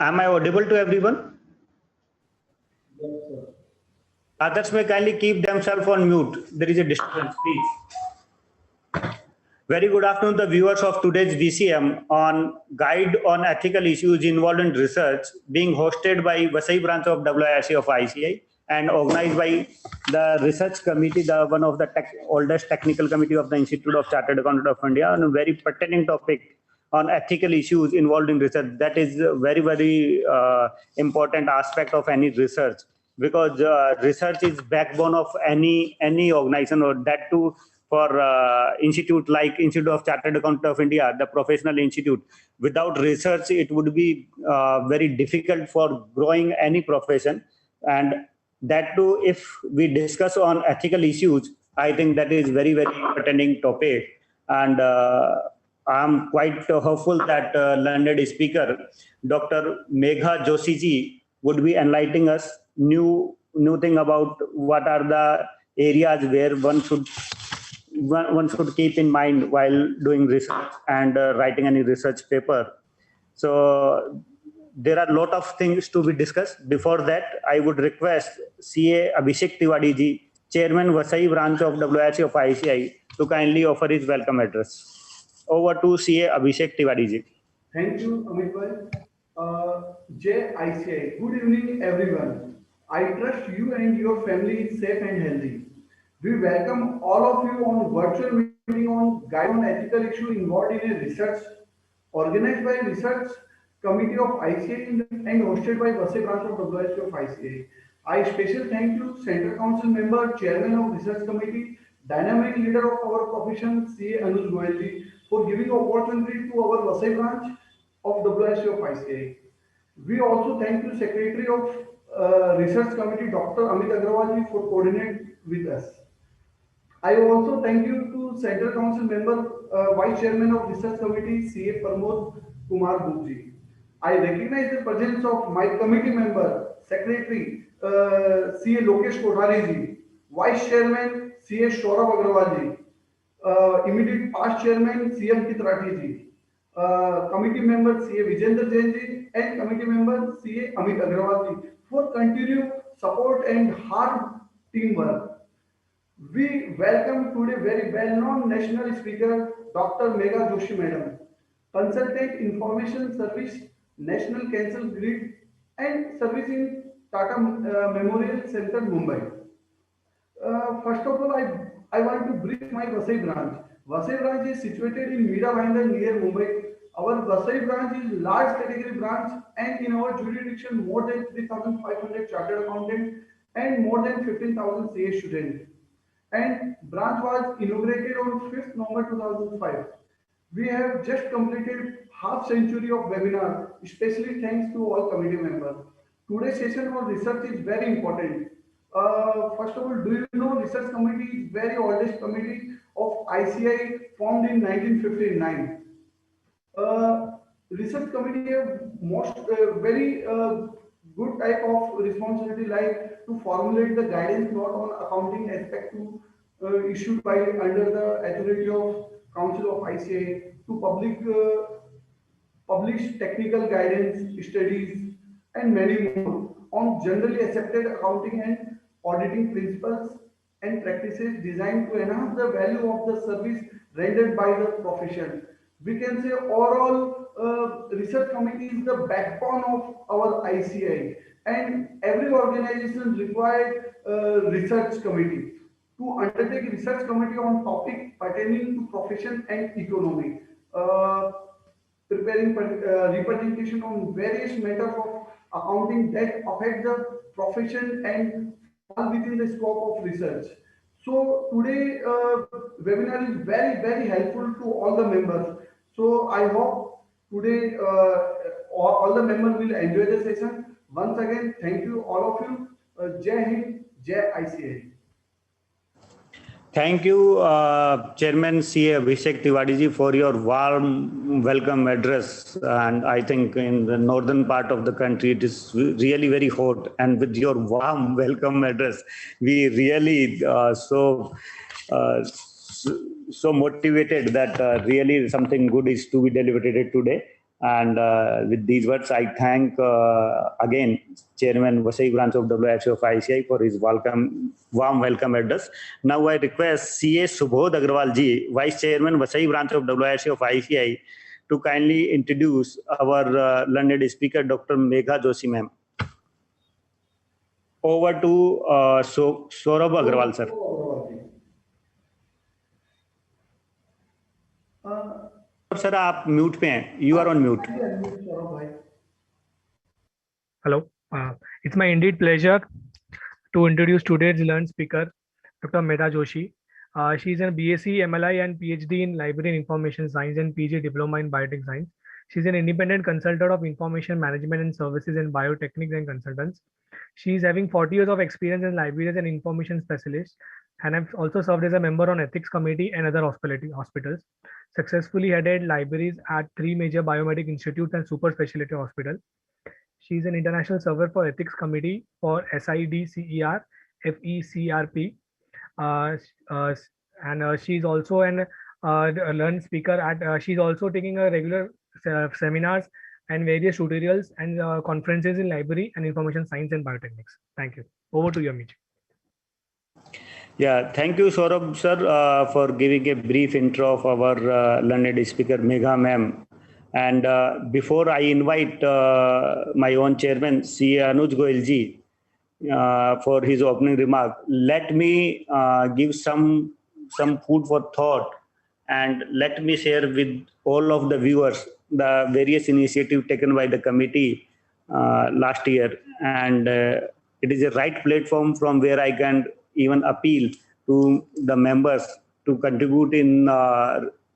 Am I audible to everyone? Yes, sir. Others may kindly keep themselves on mute. There is a disturbance, please. Very good afternoon, the viewers of today's VCM on Guide on Ethical Issues Involved in Research, being hosted by Vasai branch of WIRC of ICI and organized by the Research Committee, the one of the oldest technical committee of the Institute of Chartered Accountants of India, on a very pertinent topic on ethical issues involved in research. That is a very important aspect of any research, because research is backbone of any organization, or that too for institute like Institute of Chartered Accountants of India, the professional institute. Without research, it would be very difficult for growing any profession. And that too, if we discuss on ethical issues, I think that is very pertaining topic. And I'm quite hopeful that learned speaker, Dr. Megha Joshi ji, would be enlightening us new thing about what are the areas where one should keep in mind while doing research and writing any research paper. So there are a lot of things to be discussed. Before that, I would request CA Abhishek Tiwari ji, Chairman Vasai branch of WIRC of ICI, to kindly offer his welcome address. Over to CA Abhishek Tiwari ji. Thank you, Amit bhai. JICI. Good evening, everyone. I trust you and your family is safe and healthy. We welcome all of you on virtual meeting on guide on ethical issue involved in a research organized by Research Committee of ICA and hosted by Vasai branch of WIRC of ICA. I special thank you, Central Council member, Chairman of Research Committee, dynamic leader of our profession, CA Anuj Goyal ji, for giving opportunity to our Vasai branch of WIRC of ICA. We also thank you, Secretary of Research Committee, Dr. Amit Agrawal ji, for coordinating with us. I also thank you to Central Council member, Vice Chairman of Research Committee, CA Pramod Kumar Gupji. I recognize the presence of my committee member, Secretary, CA Lokesh Kothari ji, Vice Chairman, CA Saurabh Agrawal ji, immediate past Chairman, CA Ankit Rathi ji, committee member, CA Vijender Jain ji, and committee member, CA Amit Agrawal ji, for continued support and hard teamwork. We welcome today very well-known national speaker, Dr. Megha Joshi Madam, Consultant Information Service, National Cancer Grid, and Service in Tata Memorial Center, Mumbai. First of all, I want to brief my Vasai branch. Vasai branch is situated in Mira Bhinder near Mumbai. Our Vasai branch is large category branch, and in our jurisdiction more than 3,500 chartered accountants and more than 15,000 CA students. And branch was inaugurated on 5th November 2005. We have just completed half century of webinar, especially thanks to all committee members. Today's session on research is very important. First of all, do you know research committee is very oldest committee of ICI formed in 1959. Research committee have most very good type of responsibility, like to formulate the guidance not on accounting aspect to issued by under the authority of Council of ICA to publish technical guidance, studies, and many more on generally accepted accounting and auditing principles and practices designed to enhance the value of the service rendered by the profession. We can say overall research committee is the backbone of our ICI, and every organization required research committee to undertake research committee on topic pertaining to profession and economy. Preparing representation on various matters of accounting that affect the profession and fall within the scope of research. So today webinar is very helpful to all the members. So I hope today all the members will enjoy the session. Once again, thank you all of you. Jai Hind, Jai ICA. Thank you, Chairman CA Abhishek Tiwari ji, for your warm welcome address. And I think in the northern part of the country, it is really very hot. And with your warm welcome address, we really so motivated that really something good is to be delivered today. And with these words, I thank again Chairman Vasai Branch of WHO of ICI for his warm welcome address. Now I request CA Subodh Agrawal ji, Vice Chairman Vasai Branch of WHO of ICI, to kindly introduce our learned speaker, Dr. Megha Joshi ma'am. Over to Saurabh Agrawal sir. Sir आप mute पे हैं, you are on mute. Hello, it's my indeed pleasure to introduce today's learned speaker, Dr. Megha Joshi. She is a BSc MLI and PhD in Library and Information Science and PG Diploma in Biotech Science. She is an independent consultant of information management and services in biotechnics and consultants. She is having 40 years of experience in libraries and information specialist, and have also served as a member on ethics committee and other hospitals. Successfully headed libraries at 3 major biomedical institutes and super specialty hospital. She is an international server for ethics committee for SIDCER, FECRP, and she is also a learned speaker at. She is also taking a regular seminars and various tutorials and conferences in library and information science and biotechnics. Thank you. Over to you, Amit. Yeah, thank you, Saurabh sir, for giving a brief intro of our learned speaker, Megha ma'am. And before I invite my own chairman, CA Anuj Goyal ji, for his opening remark, let me give some food for thought, and let me share with all of the viewers the various initiatives taken by the committee last year. And it is a right platform from where I can even appeal to the members to contribute in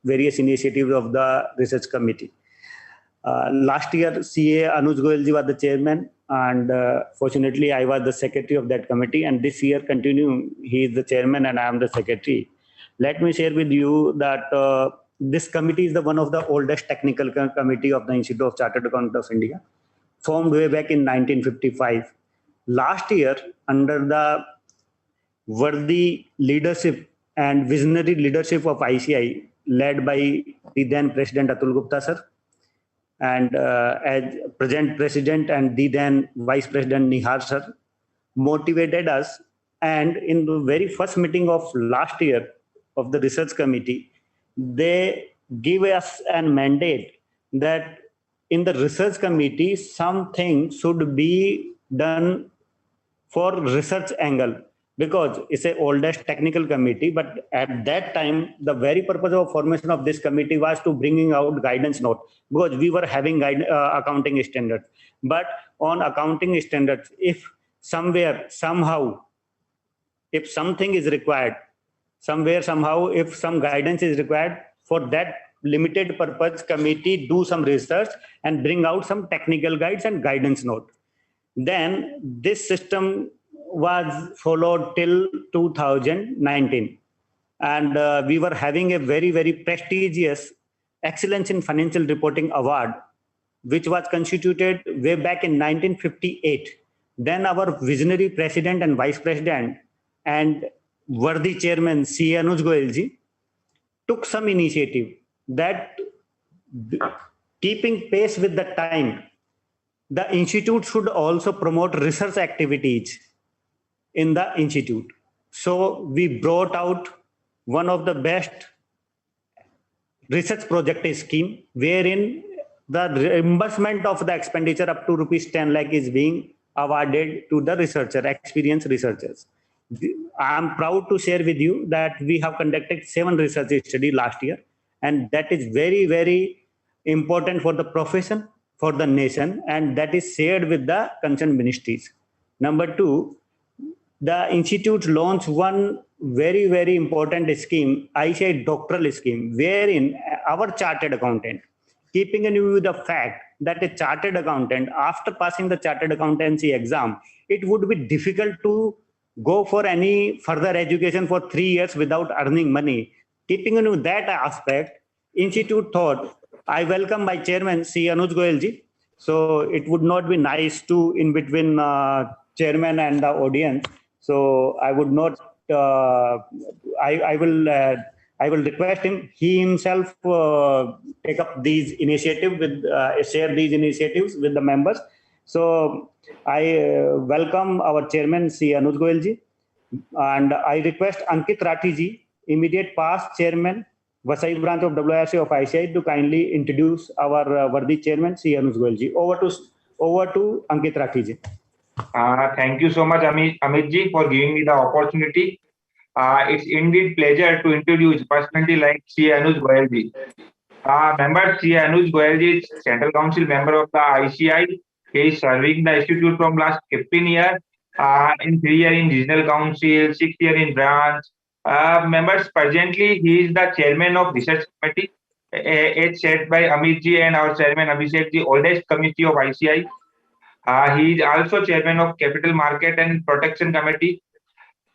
various initiatives of the research committee. Last year, CA Anuj Goyal ji was the chairman, and fortunately, I was the secretary of that committee. And this year, continuing, he is the chairman and I am the secretary. Let me share with you that this committee is one of the oldest technical committee of the Institute of Chartered Accountants of India, formed way back in 1955. Last year, under the worthy leadership and visionary leadership of ICI, led by the then President Atul Gupta sir, and as present President and the then Vice President Nihar sir, motivated us. And in the very first meeting of last year of the research committee, they give us a mandate that in the research committee, something should be done for research angle, because it's a oldest technical committee. But at that time, the very purpose of formation of this committee was to bringing out guidance note, because we were having accounting standards. But on accounting standards, if somewhere, somehow, if something is required, somewhere, somehow, if some guidance is required, for that limited purpose, committee do some research and bring out some technical guides and guidance note. Then this system was followed till 2019. And we were having a very, very prestigious Excellence in Financial Reporting Award, which was constituted way back in 1958. Then our visionary president and vice president and worthy chairman, C. Anuj Goyal ji, took some initiative that, keeping pace with the time, the institute should also promote research activities in the institute. So we brought out one of the best research project scheme, wherein the reimbursement of the expenditure up to rupees 10 lakh is being awarded to the experienced researchers. I am proud to share with you that we have conducted 7 research studies last year, and that is very, very important for the profession, for the nation, and that is shared with the concerned ministries. Number 2, the institute launched one very, very important scheme, ICI doctoral scheme, wherein our chartered accountant, keeping in view the fact that a chartered accountant, after passing the chartered accountancy exam, it would be difficult to go for any further education for 3 years without earning money. Keeping in view that aspect, institute thought, I welcome my chairman, C. Anuj Goyal ji. So it would not be nice to in between chairman and the audience. So I would not, I I will request him. He himself take up these initiative with share these initiatives with the members. So I welcome our chairman, C. Anuj Goyal ji, and I request Ankit Rathi ji, immediate past chairman, Vasai branch of WIRC of ICI, to kindly introduce our worthy chairman, C. Anuj Goyal ji. Over to Ankit Rathi ji. Thank you so much, Amit ji, for giving me the opportunity. It's indeed pleasure to introduce personality like C. Anuj Goyal ji. Member C. Anuj Goyal ji is Central Council member of the ICI. He is serving the institute from last 15 years. In 3 years in regional council, 6 years in branch. Members, presently he is the chairman of research committee, as said by Amit ji and our chairman Abhishek ji, oldest committee of ICI. He is also chairman of Capital Market and Protection Committee.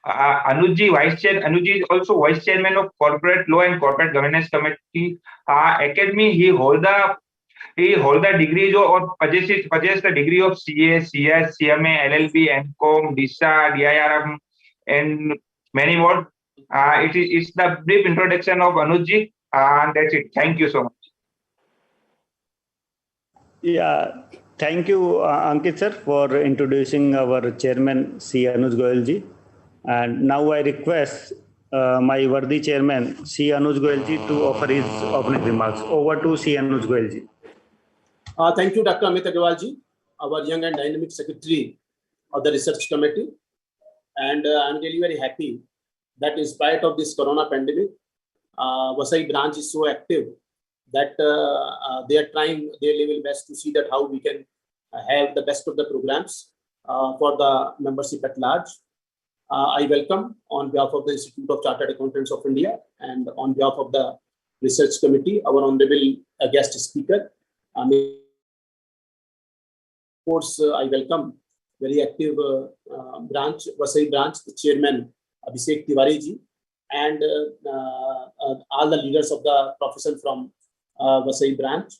Anuj ji is also vice chairman of Corporate Law and Corporate Governance Committee. Academy, he hold the degree or possess the degree of CA, CS, CMA, LLB, MCOM, DISA, DIRM, and many more. It's the brief introduction of Anuj ji, and that's it. Thank you so much. Yeah, thank you, Ankit sir, for introducing our chairman, C. Anuj Goyal ji. And now I request my worthy chairman, C. Anuj Goyal ji, to offer his opening remarks. Over to C. Anuj Goyal ji. Thank you, Dr. Amit Agarwal ji, our young and dynamic secretary of the research committee. And I'm really very happy that in spite of this corona pandemic, Vasai branch is so active that they are trying their level best to see that how we can have the best of the programs for the membership at large. I welcome on behalf of the Institute of Chartered Accountants of India and on behalf of the research committee, our honorable guest speaker. Of course, I welcome very active branch, Vasai branch, the chairman, Abhishek Tiwari ji, and all the leaders of the profession from Vasai branch,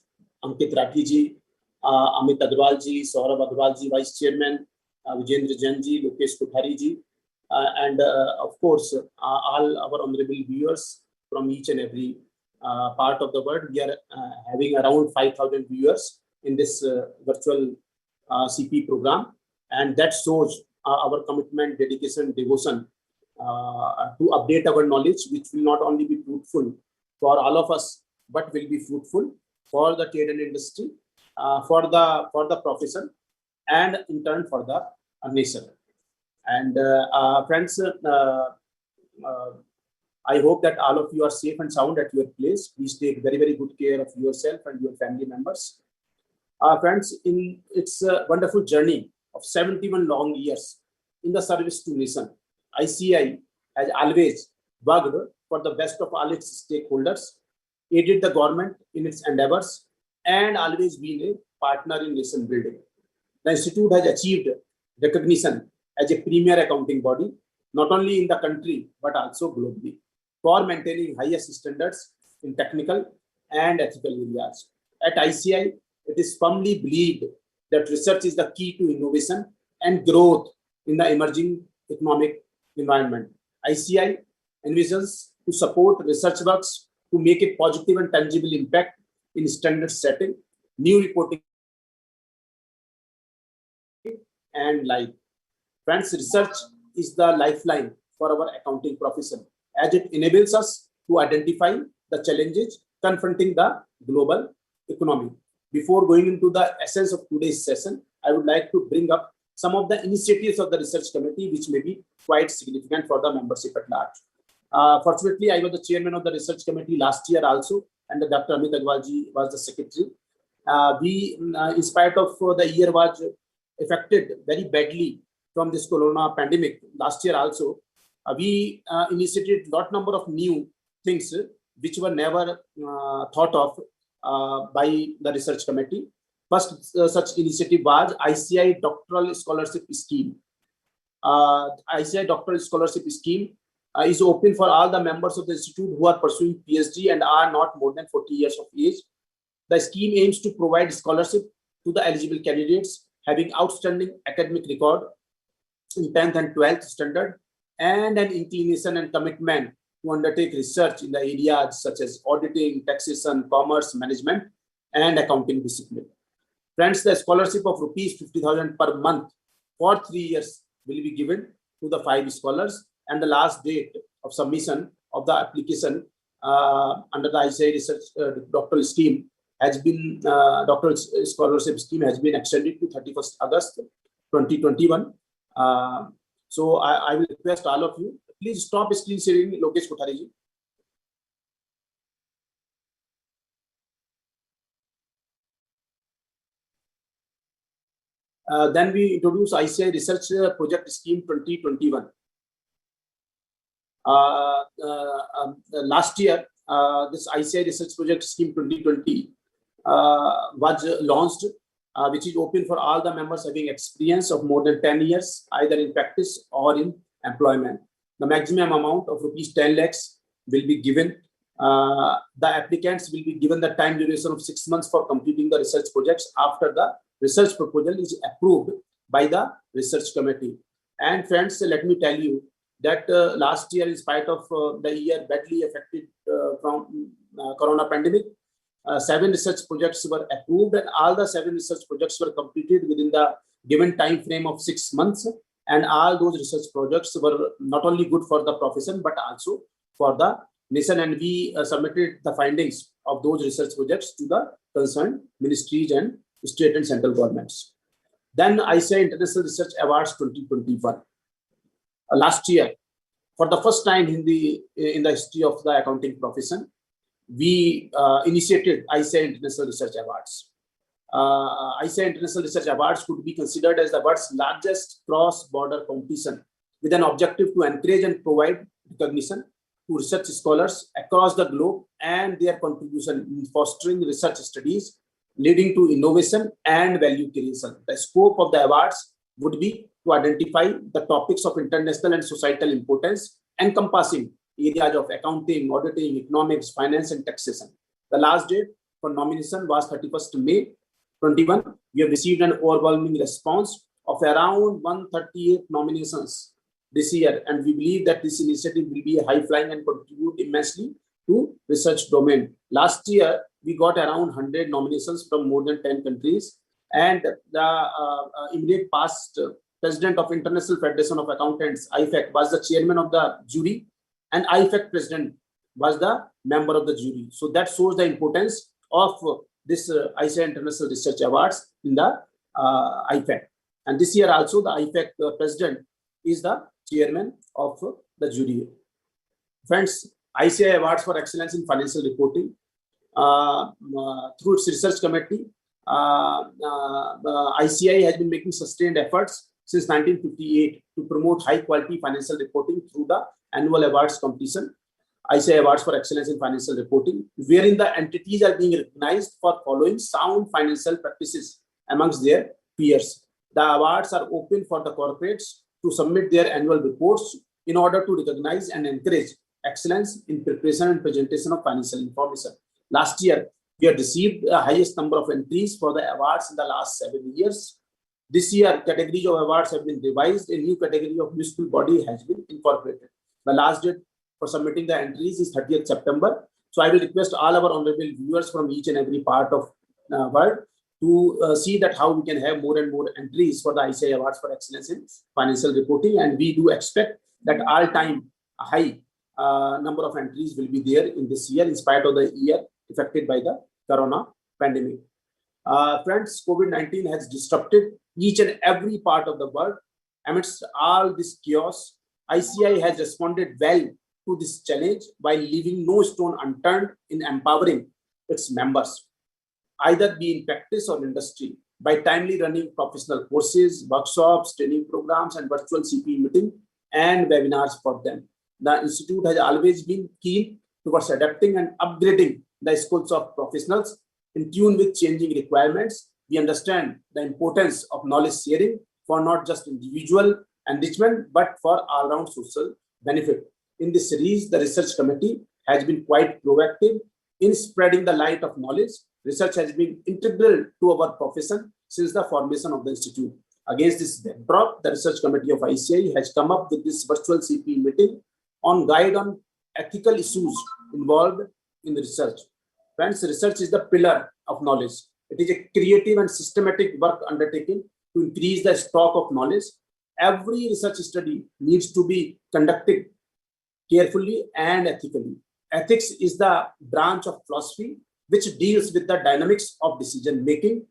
Ankit Rathi ji, Amit Agarwal ji, Saurabh Agarwal ji, vice chairman, Vijendra Jain ji, Lokesh Kothari ji, and of course, all our honorable viewers from each and every part of the world. We are having around 5,000 viewers in this virtual CP program, and that shows our commitment, dedication, devotion to update our knowledge, which will not only be fruitful for all of us, but will be fruitful for the trade and industry, for the profession, and in turn for the nation. And friends, I hope that all of you are safe and sound at your place. Please take very, very good care of yourself and your family members. Friends, it's a wonderful journey of 71 long years in the service to nation. ICI has always worked for the best of all its stakeholders, aided the government in its endeavors, and always been a partner in nation building. The institute has achieved recognition as a premier accounting body, not only in the country, but also globally, for maintaining highest standards in technical and ethical areas. At ICI, it is firmly believed that research is the key to innovation and growth in the emerging economic environment. ICI envisions to support research works to make a positive and tangible impact in standard setting, new reporting, and life. Friends, research is the lifeline for our accounting profession, as it enables us to identify the challenges confronting the global economy. Before going into the essence of today's session, I would like to bring up some of the initiatives of the research committee, which may be quite significant for the membership at large. Fortunately, I was the chairman of the research committee last year also, and Dr. Amit Agarwal ji was the secretary. In spite of the year was affected very badly from this corona pandemic last year also, we initiated lot number of new things which were never thought of by the research committee. First such initiative was ICI Doctoral Scholarship Scheme. ICI Doctoral Scholarship Scheme is open for all the members of the institute who are pursuing PhD and are not more than 40 years of age. The scheme aims to provide scholarship to the eligible candidates having outstanding academic record in 10th and 12th standard and an inclination and commitment to undertake research in the areas such as auditing, taxation, commerce, management, and accounting discipline. Friends, the scholarship of rupees 50,000 per month for 3 years will be given to the 5 scholars, and the last date of submission of the application under the ICAI research doctoral scheme has been doctoral scholarship scheme has been extended to 31st August 2021. So I will request all of you, please stop screen sharing, Lokesh Kothari ji. Then we introduce ICAI Research Project Scheme 2021. Last year, this ICAI Research Project Scheme 2020 was launched, which is open for all the members having experience of more than 10 years, either in practice or in employment. The maximum amount of rupees 10 lakhs will be given. The applicants will be given the time duration of 6 months for completing the research projects after the research proposal is approved by the research committee. And friends, let me tell you that last year, in spite of the year badly affected from corona pandemic, 7 research projects were approved, and all the 7 research projects were completed within the given time frame of 6 months. And all those research projects were not only good for the profession but also for the nation. And we submitted the findings of those research projects to the concerned ministries and state and central governments. Then ICAI International Research Awards 2021. Last year, for the first time in the history of the accounting profession, we initiated ICAI International Research Awards. ICAI International Research Awards could be considered as the world's largest cross-border competition, with an objective to encourage and provide recognition to research scholars across the globe and their contribution in fostering research studies leading to innovation and value creation. The scope of the awards would be to identify the topics of international and societal importance, encompassing areas of accounting, auditing, economics, finance, and taxation. The last date for nomination was 31st May 21. We have received an overwhelming response of around 138 nominations this year, and we believe that this initiative will be high-flying and contribute immensely to research domain. Last year, we got around 100 nominations from more than 10 countries, and the immediate past president of International Federation of Accountants, IFAC, was the chairman of the jury, and IFAC president was the member of the jury. So that shows the importance of this ICAI International Research Awards in the IFAC. And this year also, the IFAC president is the chairman of the jury. Friends, ICAI Awards for Excellence in Financial Reporting, through its research committee, ICAI has been making sustained efforts since 1958 to promote high-quality financial reporting through the annual awards competition, ICAI Awards for Excellence in Financial Reporting, wherein the entities are being recognized for following sound financial practices amongst their peers. The awards are open for the corporates to submit their annual reports in order to recognize and encourage excellence in preparation and presentation of financial information. Last year, we have received the highest number of entries for the awards in the last 7 years. This year, categories of awards have been revised. A new category of municipal body has been incorporated. The last date for submitting the entries is 30th September. So I will request all our honorable viewers from each and every part of the world to see that how we can have more and more entries for the ICAI Awards for Excellence in Financial Reporting. And we do expect that all-time high number of entries will be there in this year, in spite of the year affected by the corona pandemic. Friends, COVID-19 has disrupted each and every part of the world. Amidst all this chaos, ICAI has responded well to this challenge while leaving no stone unturned in empowering its members, either be in practice or industry, by timely running professional courses, workshops, training programs, and virtual CPE meeting and webinars for them. The Institute has always been keen towards adapting and upgrading the schools of professionals in tune with changing requirements. We understand the importance of knowledge sharing for not just individual enrichment, but for all-round social benefit. In this series, the research committee has been quite proactive in spreading the light of knowledge. Research has been integral to our profession since the formation of the Institute. Against this backdrop, the research committee of ICAI has come up with this virtual CPE meeting on guide on ethical issues involved in the research. Friends, research is the pillar of knowledge. It is a creative and systematic work undertaken to increase the stock of knowledge. Every research study needs to be conducted carefully and ethically. Ethics is the branch of philosophy which deals with the dynamics of decision making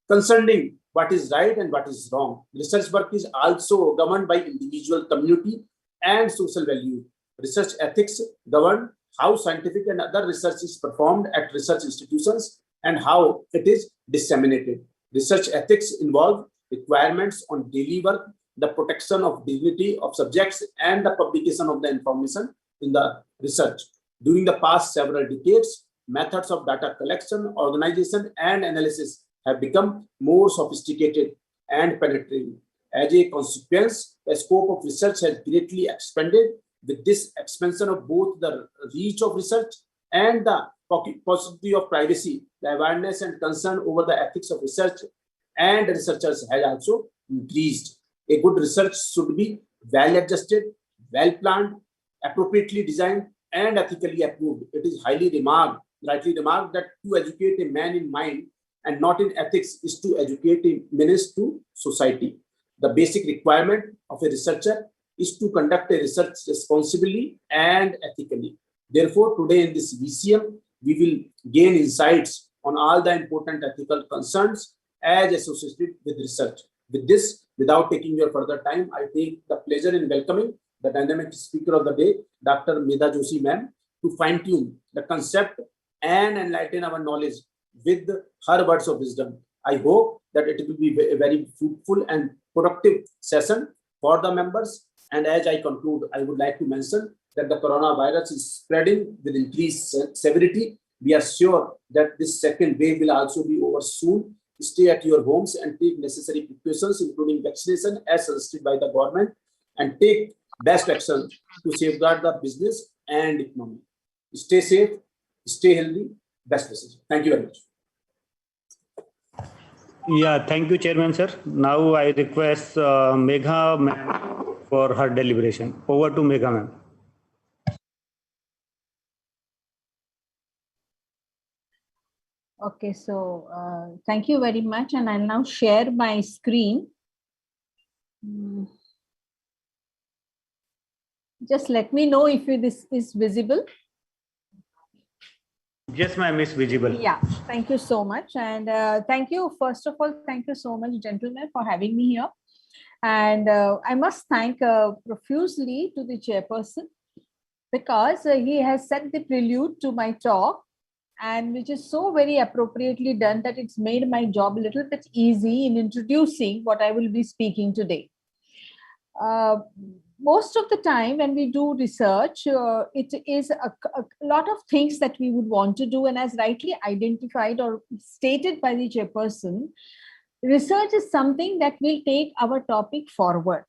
concerning what is right and what is wrong. Research work is also governed by individual, community, and social value. Research ethics govern how scientific and other research is performed at research institutions and how it is disseminated. Research ethics involve requirements on daily work, the protection of dignity of subjects, and the publication of the information in the research. During the past several decades, methods of data collection, organization, and analysis have become more sophisticated and penetrating. As a consequence, the scope of research has greatly expanded. With this expansion of both the reach of research and the possibility of privacy, the awareness and concern over the ethics of research and researchers has also increased. A good research should be well adjusted, well planned, appropriately designed, and ethically approved. It is rightly remarked that to educate a man in mind and not in ethics is to educate a menace to society. The basic requirement of a researcher is to conduct a research responsibly and ethically. Therefore, today in this VCM, we will gain insights on all the important ethical concerns as associated with research. With this, without taking your further time, I take the pleasure in welcoming the dynamic speaker of the day, Dr. Medha Joshi ma'am, to fine-tune the concept and enlighten our knowledge with her words of wisdom. I hope that it will be a very fruitful and productive session for the members. And as I conclude, I would like to mention that the coronavirus is spreading with increased severity. We are sure that this second wave will also be over soon. Stay at your homes and take necessary precautions, including vaccination as suggested by the government, and take best action to safeguard the business and economy. Stay safe, stay healthy. Best wishes. Thank you very much. Yeah, thank you, Chairman, sir. Now I request Megha ma'am for her deliberation. Over to Megha ma'am. Okay, so thank you very much, and I'll now share my screen. Just let me know if this is visible. Yes, ma'am, is visible. Yeah, thank you so much. And thank you, first of all, thank you so much, gentlemen, for having me here. And I must thank profusely to the chairperson because he has set the prelude to my talk, and which is so very appropriately done that it's made my job a little bit easy in introducing what I will be speaking today. Most of the time when we do research, it is a lot of things that we would want to do, and as rightly identified or stated by the chairperson, research is something that will take our topic forward.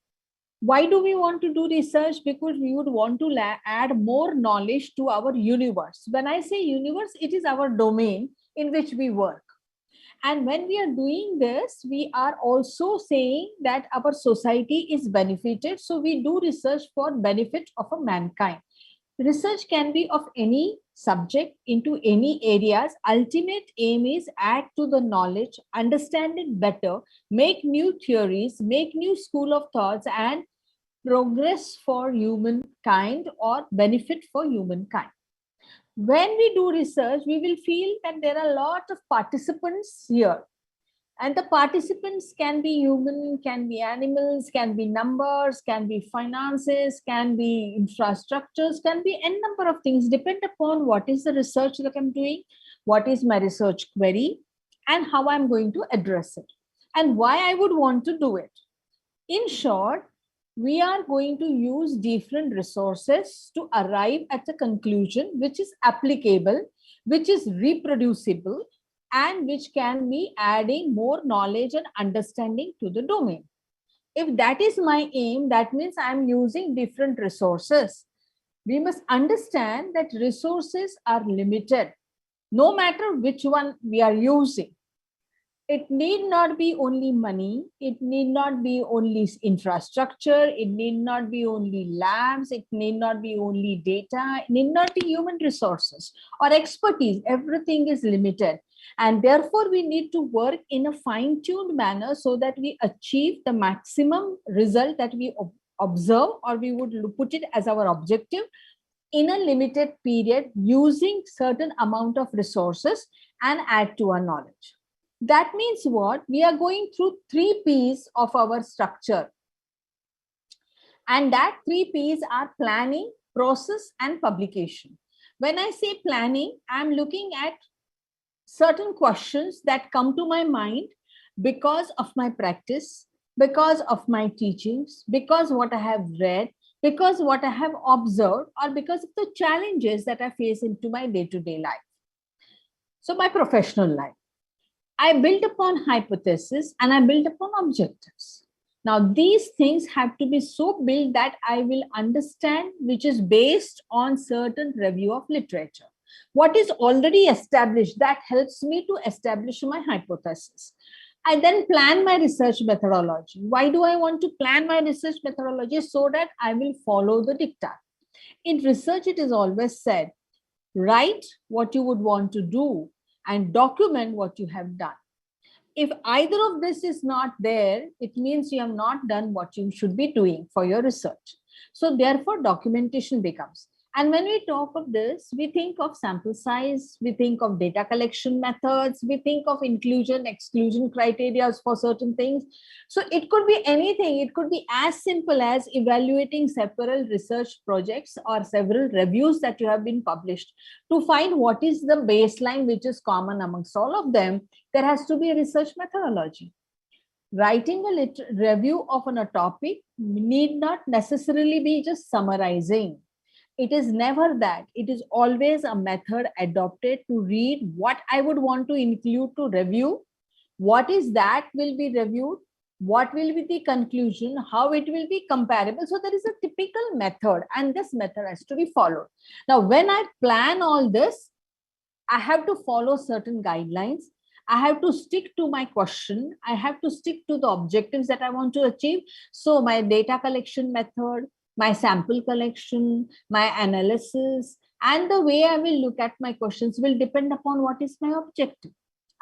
Why do we want to do research? Because we would want to add more knowledge to our universe. When I say universe, it is our domain in which we work. And when we are doing this, we are also saying that our society is benefited. So we do research for benefit of a mankind. Research can be of any subject into any areas. Ultimate aim is add to the knowledge, understand it better, make new theories, make new school of thoughts, and progress for humankind or benefit for humankind. When we do research, we will feel that there are a lot of participants here. And the participants can be human, can be animals, can be numbers, can be finances, can be infrastructures, can be n number of things, depend upon what is the research that I'm doing, what is my research query, and how I'm going to address it, and why I would want to do it. In short, we are going to use different resources to arrive at a conclusion which is applicable, which is reproducible, and which can be adding more knowledge and understanding to the domain. If that is my aim, that means I'm using different resources. We must understand that resources are limited, no matter which one we are using. It need not be only money, it need not be only infrastructure, it need not be only labs, it need not be only data, it need not be human resources or expertise. Everything is limited. And therefore, we need to work in a fine-tuned manner so that we achieve the maximum result that we observe, or we would put it as our objective, in a limited period using certain amount of resources and add to our knowledge. That means what? We are going through 3 P's of our structure. And that 3 P's are planning, process, and publication. When I say planning, I'm looking at certain questions that come to my mind because of my practice, because of my teachings, because what I have read, because what I have observed, or because of the challenges that I face into my day-to-day life. So my professional life. I build upon hypothesis and I build upon objectives. Now, these things have to be so built that I will understand, which is based on certain review of literature. What is already established, that helps me to establish my hypothesis. I then plan my research methodology. Why do I want to plan my research methodology? So that I will follow the dictate. In research, it is always said, write what you would want to do and document what you have done. If either of this is not there, it means you have not done what you should be doing for your research. So therefore, documentation becomes. And when we talk of this, we think of sample size, we think of data collection methods, we think of inclusion, exclusion criteria for certain things. So it could be anything. It could be as simple as evaluating several research projects or several reviews that you have been published to find what is the baseline which is common amongst all of them. There has to be a research methodology. Writing a review of a topic need not necessarily be just summarizing. It is never that. It is always a method adopted to read what I would want to include to review, what is that will be reviewed, what will be the conclusion, how it will be comparable. So there is a typical method, and this method has to be followed. Now, when I plan all this, I have to follow certain guidelines. I have to stick to my question. I have to stick to the objectives that I want to achieve. So my data collection method, my sample collection, my analysis, and the way I will look at my questions will depend upon what is my objective.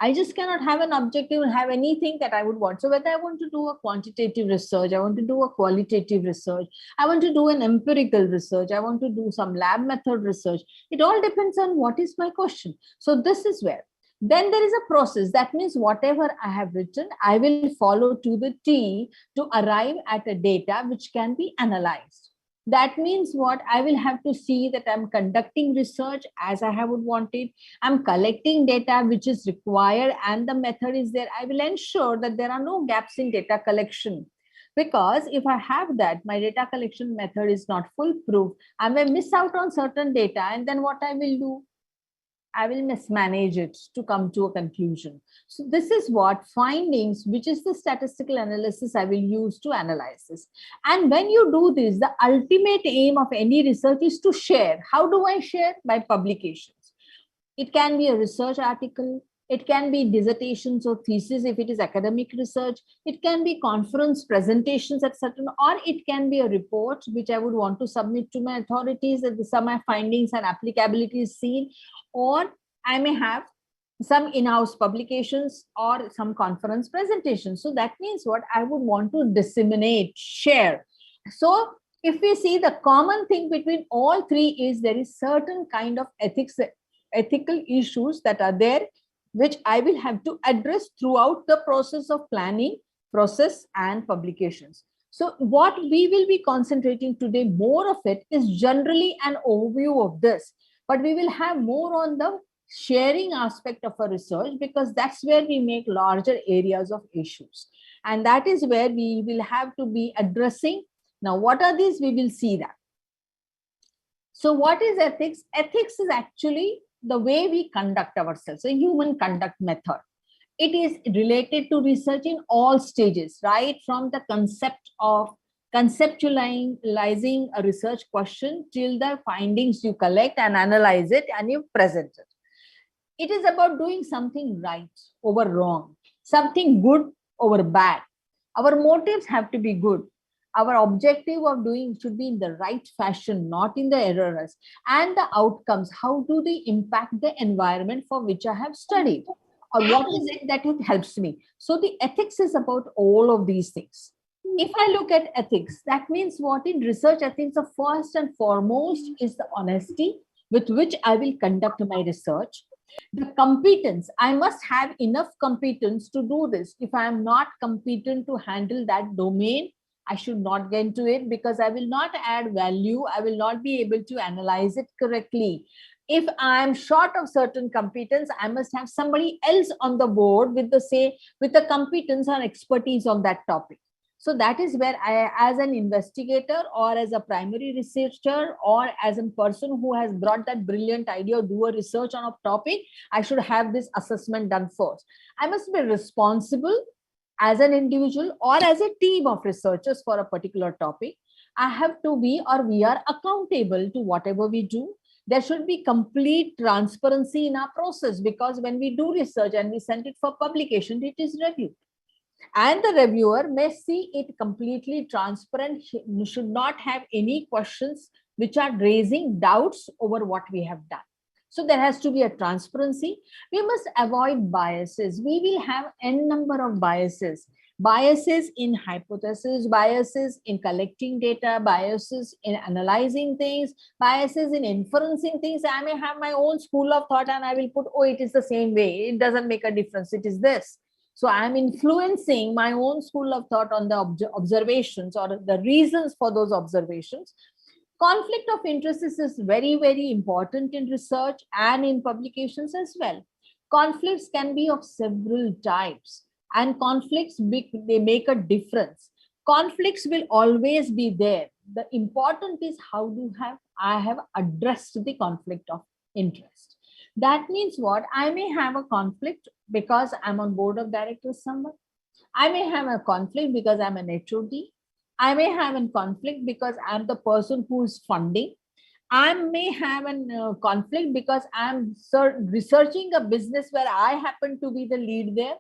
I just cannot have an objective and have anything that I would want. So whether I want to do a quantitative research, I want to do a qualitative research, I want to do an empirical research, I want to do some lab method research, it all depends on what is my question. So this is where. Then there is a process. That means whatever I have written, I will follow to the T to arrive at a data which can be analyzed. That means what? I will have to see that I'm conducting research as I would want it. I'm collecting data which is required and the method is there. I will ensure that there are no gaps in data collection. Because if I have that, my data collection method is not foolproof. I may miss out on certain data, and then what I will do? I will mismanage it to come to a conclusion. So this is what findings, which is the statistical analysis I will use to analyze this. And when you do this, the ultimate aim of any research is to share. How do I share? By publications. It can be a research article. It can be dissertations or thesis if it is academic research. It can be conference presentations at certain, or it can be a report which I would want to submit to my authorities that some of my findings and applicability is seen, or I may have some in-house publications or some conference presentations. So that means what I would want to disseminate, share. So if we see the common thing between all three is there is certain kind of ethical issues that are there, which I will have to address throughout the process of planning, process, and publications. So what we will be concentrating today, more of it is generally an overview of this, but we will have more on the sharing aspect of our research, because that's where we make larger areas of issues. And that is where we will have to be addressing. Now, what are these? We will see that. So what is ethics? Ethics is actually the way we conduct ourselves, a human conduct method. It is related to research in all stages, right from the concept of conceptualizing a research question till the findings you collect and analyze it and you present it. It is about doing something right over wrong, something good over bad. Our motives have to be good. Our objective of doing should be in the right fashion, not in the errors. And the outcomes, how do they impact the environment for which I have studied? Or what is it that it helps me? So the ethics is about all of these things. If I look at ethics, that means what in research ethics, the first and foremost is the honesty with which I will conduct my research. The competence, I must have enough competence to do this. If I am not competent to handle that domain, I should not get into it because I will not add value. I will not be able to analyze it correctly. If I am short of certain competence, I must have somebody else on the board with the competence and expertise on that topic. So that is where I, as an investigator or as a primary researcher or as a person who has brought that brilliant idea, do a research on a topic, I should have this assessment done first. I must be responsible as an individual or as a team of researchers for a particular topic. I have to be, or we are accountable to whatever we do. There should be complete transparency in our process, because when we do research and we send it for publication, it is reviewed. And the reviewer may see it completely transparent, should not have any questions which are raising doubts over what we have done. So there has to be a transparency. We must avoid biases. We will have n number of biases. Biases in hypothesis, biases in collecting data, biases in analyzing things, biases in inferencing things. I may have my own school of thought and I will put, oh, it is the same way. It doesn't make a difference. It is this. So I'm influencing my own school of thought on the observations or the reasons for those observations. Conflict of interest is very, very important in research and in publications as well. Conflicts can be of several types, and conflicts, they make a difference. Conflicts will always be there. The important is how I have addressed the conflict of interest. That means what? I may have a conflict because I'm on board of directors somewhere. I may have a conflict because I'm an HOD. I may have a conflict because I'm the person who is funding. I may have a conflict because I'm researching a business where I happen to be the lead there,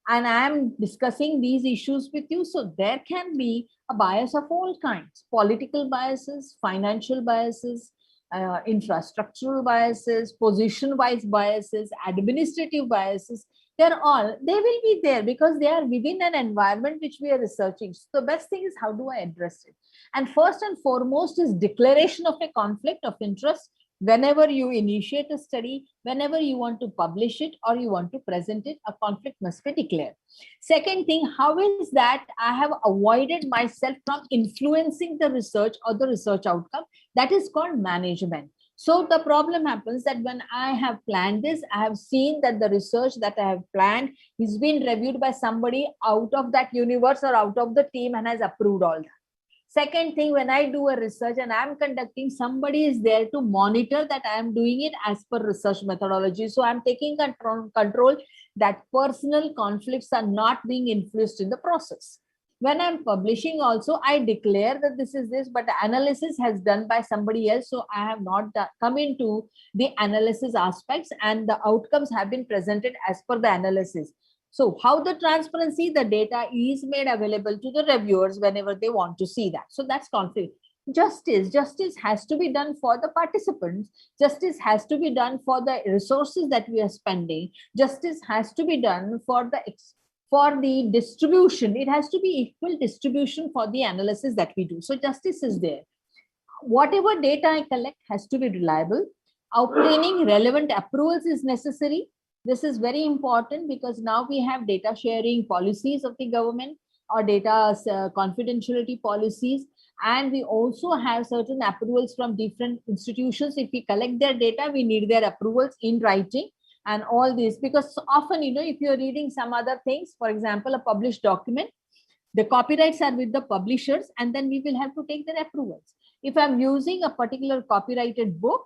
and I'm discussing these issues with you. So there can be a bias of all kinds: political biases, financial biases, infrastructural biases, position-wise biases, administrative biases. They will be there because they are within an environment which we are researching. So the best thing is, how do I address it? And first and foremost is declaration of a conflict of interest. Whenever you initiate a study, whenever you want to publish it or you want to present it, a conflict must be declared. Second thing, how is that I have avoided myself from influencing the research or the research outcome? That is called management. So the problem happens that when I have planned this, I have seen that the research that I have planned is being reviewed by somebody out of that universe or out of the team and has approved all that. Second thing, when I do a research and I'm conducting, somebody is there to monitor that I am doing it as per research methodology. So I'm taking control that personal conflicts are not being influenced in the process. When I'm publishing also, I declare that this is this, but the analysis has done by somebody else. So I have not come into the analysis aspects, and the outcomes have been presented as per the analysis. So how the transparency, the data is made available to the reviewers whenever they want to see that. So that's conflict. Justice has to be done for the participants. Justice has to be done for the resources that we are spending. Justice has to be done for the distribution. It has to be equal distribution for the analysis that we do. So justice is there. Whatever data I collect has to be reliable. Obtaining relevant approvals is necessary. This is very important because now we have data sharing policies of the government or data confidentiality policies. And we also have certain approvals from different institutions. If we collect their data, we need their approvals in writing and all this, because often, if you're reading some other things, for example, a published document, the copyrights are with the publishers, and then we will have to take their approvals. If I'm using a particular copyrighted book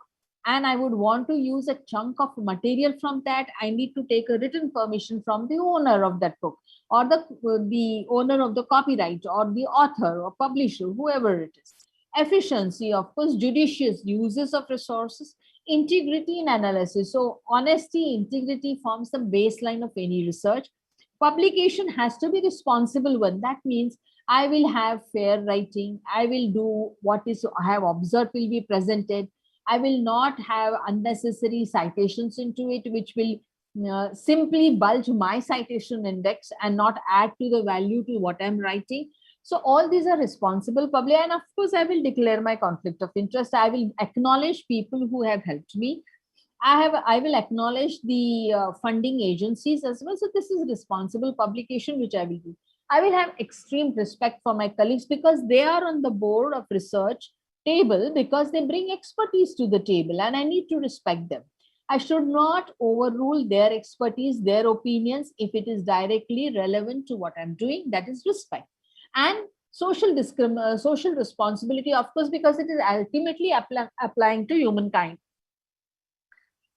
and I would want to use a chunk of material from that, I need to take a written permission from the owner of that book, or the owner of the copyright, or the author or publisher, whoever it is. Efficiency, of course, judicious uses of resources, integrity in analysis. So honesty, integrity forms the baseline of any research. Publication has to be responsible one. That means I will have fair writing. I will do what is I have observed will be presented. I will not have unnecessary citations into it, which will simply bulge my citation index and not add to the value to what I'm writing. So all these are responsible public. And of course, I will declare my conflict of interest. I will acknowledge people who have helped me. I will acknowledge the funding agencies as well. So this is responsible publication, which I will do. I will have extreme respect for my colleagues because they are on the board of research table because they bring expertise to the table and I need to respect them. I should not overrule their expertise, their opinions, if it is directly relevant to what I'm doing. That is respect. And social responsibility, of course, because it is ultimately applying to humankind.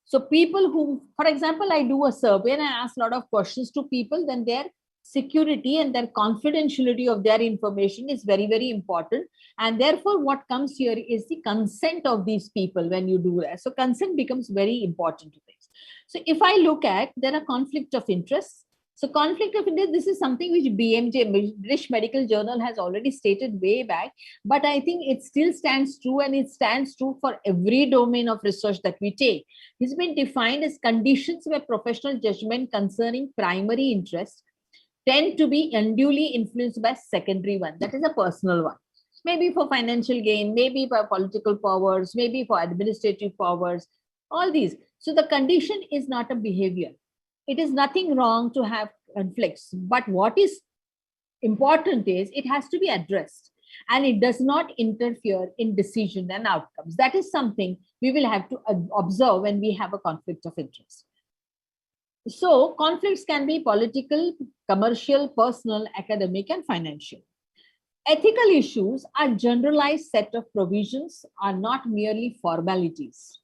So people who, for example, I do a survey and I ask a lot of questions to people, then their security and their confidentiality of their information is very, very important. And therefore, what comes here is the consent of these people when you do that. So consent becomes very important to things. So if I look at, there are conflict of interest. So conflict of interest, this is something which BMJ, British Medical Journal, has already stated way back, but I think it still stands true, and it stands true for every domain of research that we take. It's been defined as conditions where professional judgment concerning primary interest tend to be unduly influenced by secondary one. That is a personal one. Maybe for financial gain, maybe for political powers, maybe for administrative powers, all these. So the condition is not a behavior. It is nothing wrong to have conflicts, but what is important is it has to be addressed and it does not interfere in decision and outcomes. That is something we will have to observe when we have a conflict of interest. So conflicts can be political, commercial, personal, academic, and financial. Ethical issues are generalized set of provisions, are not merely formalities.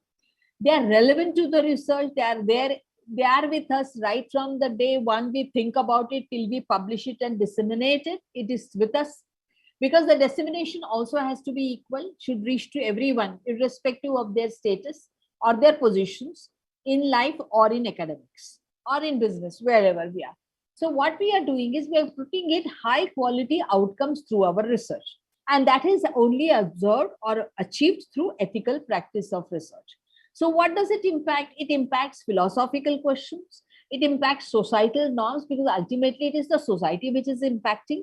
They are relevant to the research. They are there. They are with us right from the day one we think about it till we publish it and disseminate it. It is with us because the dissemination also has to be equal, should reach to everyone, irrespective of their status or their positions in life or in academics or in business, wherever we are. So what we are doing is we are putting it high quality outcomes through our research. And that is only observed or achieved through ethical practice of research. So what does it impact? It impacts philosophical questions. It impacts societal norms because ultimately it is the society which is impacting.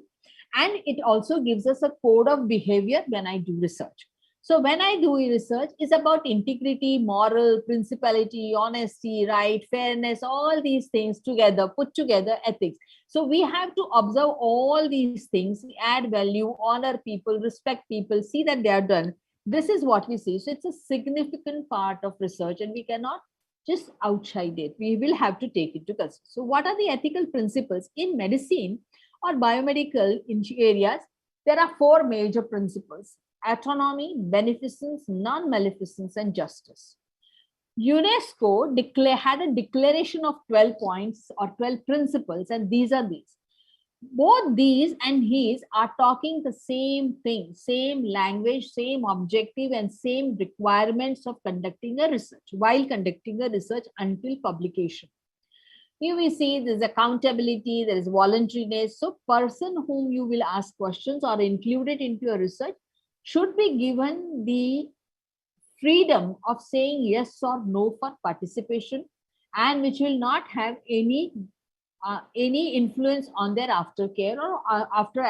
And it also gives us a code of behavior when I do research. So when I do research, it's about integrity, moral, principality, honesty, right, fairness, all these things together, put together ethics. So we have to observe all these things, add value, honor people, respect people, see that they are done. This is what we see. So it's a significant part of research and we cannot just outshine it. We will have to take it to consider. So what are the ethical principles in medicine or biomedical areas? There are 4 major principles: autonomy, beneficence, non-maleficence, and justice. UNESCO had a declaration of 12 points or 12 principles, and these are these. Both these and his are talking the same thing, same language, same objective, and same requirements of conducting a research while conducting a research until publication. Here we see there's accountability, there is voluntariness. So person whom you will ask questions or included into your research should be given the freedom of saying yes or no for participation, and which will not have any influence on their aftercare or after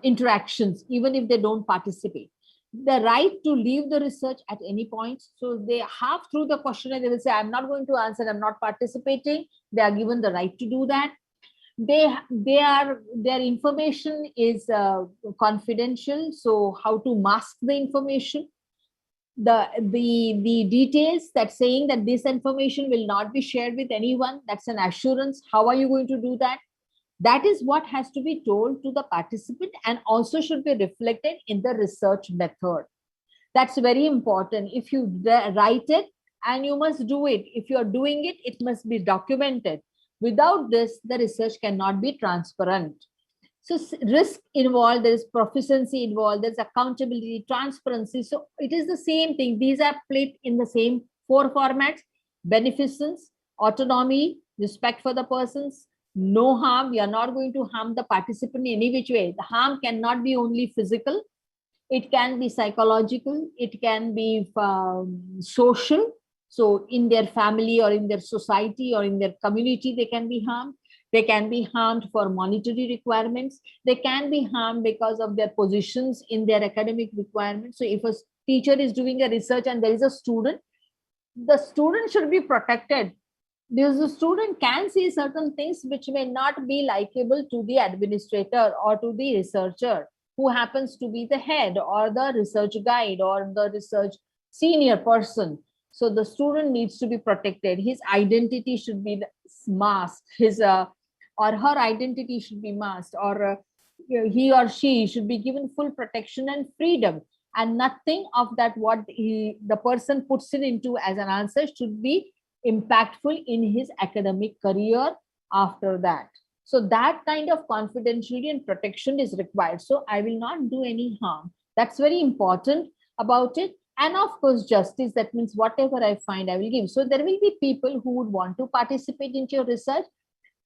interactions, even if they don't participate. The right to leave the research at any point. So they have through the questionnaire, they will say, I'm not going to answer, I'm not participating. They are given the right to do that. Their information is confidential. So how to mask the information? The details that saying that this information will not be shared with anyone, that's an assurance. How are you going to do that? That is what has to be told to the participant and also should be reflected in the research method. That's very important. If you write it, and you must do it. If you are doing it, it must be documented. Without this, the research cannot be transparent. So risk involved, there is proficiency involved, there's accountability, transparency. So it is the same thing. These are played in the same 4 formats: beneficence, autonomy, respect for the persons, no harm. We are not going to harm the participant in any which way. The harm cannot be only physical. It can be psychological. It can be social. So in their family or in their society or in their community, they can be harmed. They can be harmed for monetary requirements. They can be harmed because of their positions in their academic requirements. So if a teacher is doing a research and there is a student, the student should be protected. Because the student can see certain things which may not be likable to the administrator or to the researcher, who happens to be the head or the research guide or the research senior person. So the student needs to be protected. His identity should be masked. His or her identity should be masked, or he or she should be given full protection and freedom. And nothing of that what the person puts it into as an answer should be impactful in his academic career after that. So that kind of confidentiality and protection is required. So I will not do any harm. That's very important about it. And of course, justice, that means whatever I find, I will give. So there will be people who would want to participate into your research,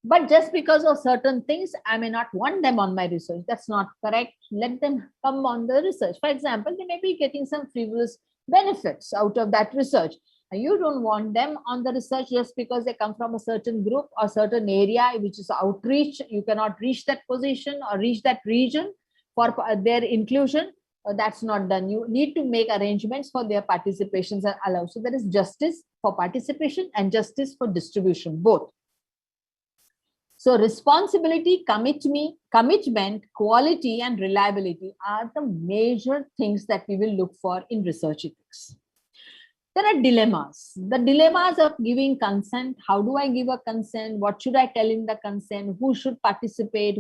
but just because of certain things, I may not want them on my research. That's not correct. Let them come on the research. For example, they may be getting some frivolous benefits out of that research. And you don't want them on the research just because they come from a certain group or certain area, which is outreach. You cannot reach that position or reach that region for their inclusion. That's not done. You need to make arrangements for their participations and allow. So there is justice for participation and justice for distribution, both. So responsibility, commitment, quality, and reliability are the major things that we will look for in research ethics. There are dilemmas. The dilemmas of giving consent. How do I give a consent? What should I tell in the consent? Who should participate?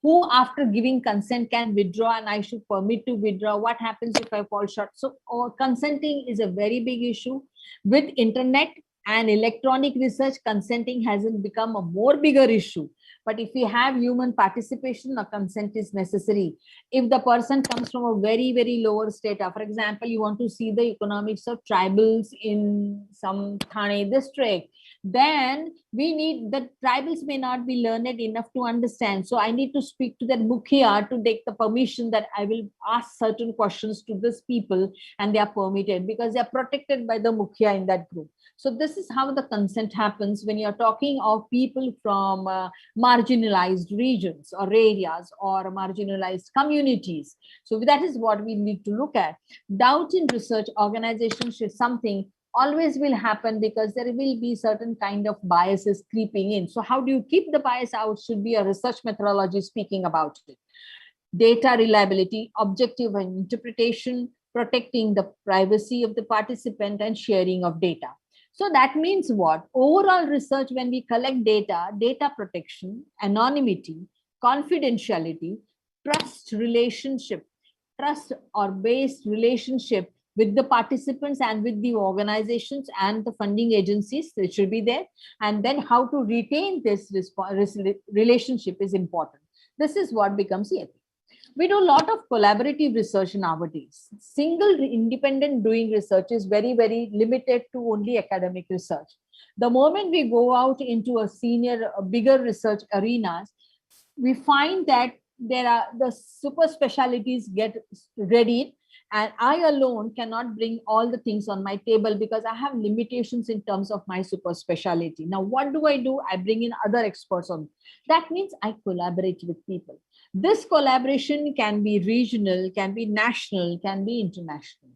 Who after giving consent can withdraw and I should permit to withdraw? What happens if I fall short? So consenting is a very big issue. With internet and electronic research, consenting hasn't become a more bigger issue. But if we have human participation, a consent is necessary. If the person comes from a very, very lower strata, for example, you want to see the economics of tribals in some Thane district, then we need, the tribals may not be learned enough to understand. So I need to speak to that mukhya to take the permission that I will ask certain questions to these people, and they are permitted because they are protected by the mukhya in that group. So this is how the consent happens when you're talking of people from marginalized regions or areas or marginalized communities. So that is what we need to look at. Doubt in research organizations is something always will happen because there will be certain kind of biases creeping in. So how do you keep the bias out should be a research methodology speaking about it. Data reliability, objective interpretation, protecting the privacy of the participant, and sharing of data. So that means what? Overall research, when we collect data, data protection, anonymity, confidentiality, trust or based relationship with the participants and with the organizations and the funding agencies, it should be there. And then how to retain this relationship is important. This is what becomes the ethic. We do a lot of collaborative research nowadays. Single independent doing research is very, very limited to only academic research. The moment we go out into a bigger research arenas, we find that there are the super specialties get ready, and I alone cannot bring all the things on my table because I have limitations in terms of my super specialty. Now, what do? I bring in other experts on. That means I collaborate with people. This collaboration can be regional, can be national, can be international.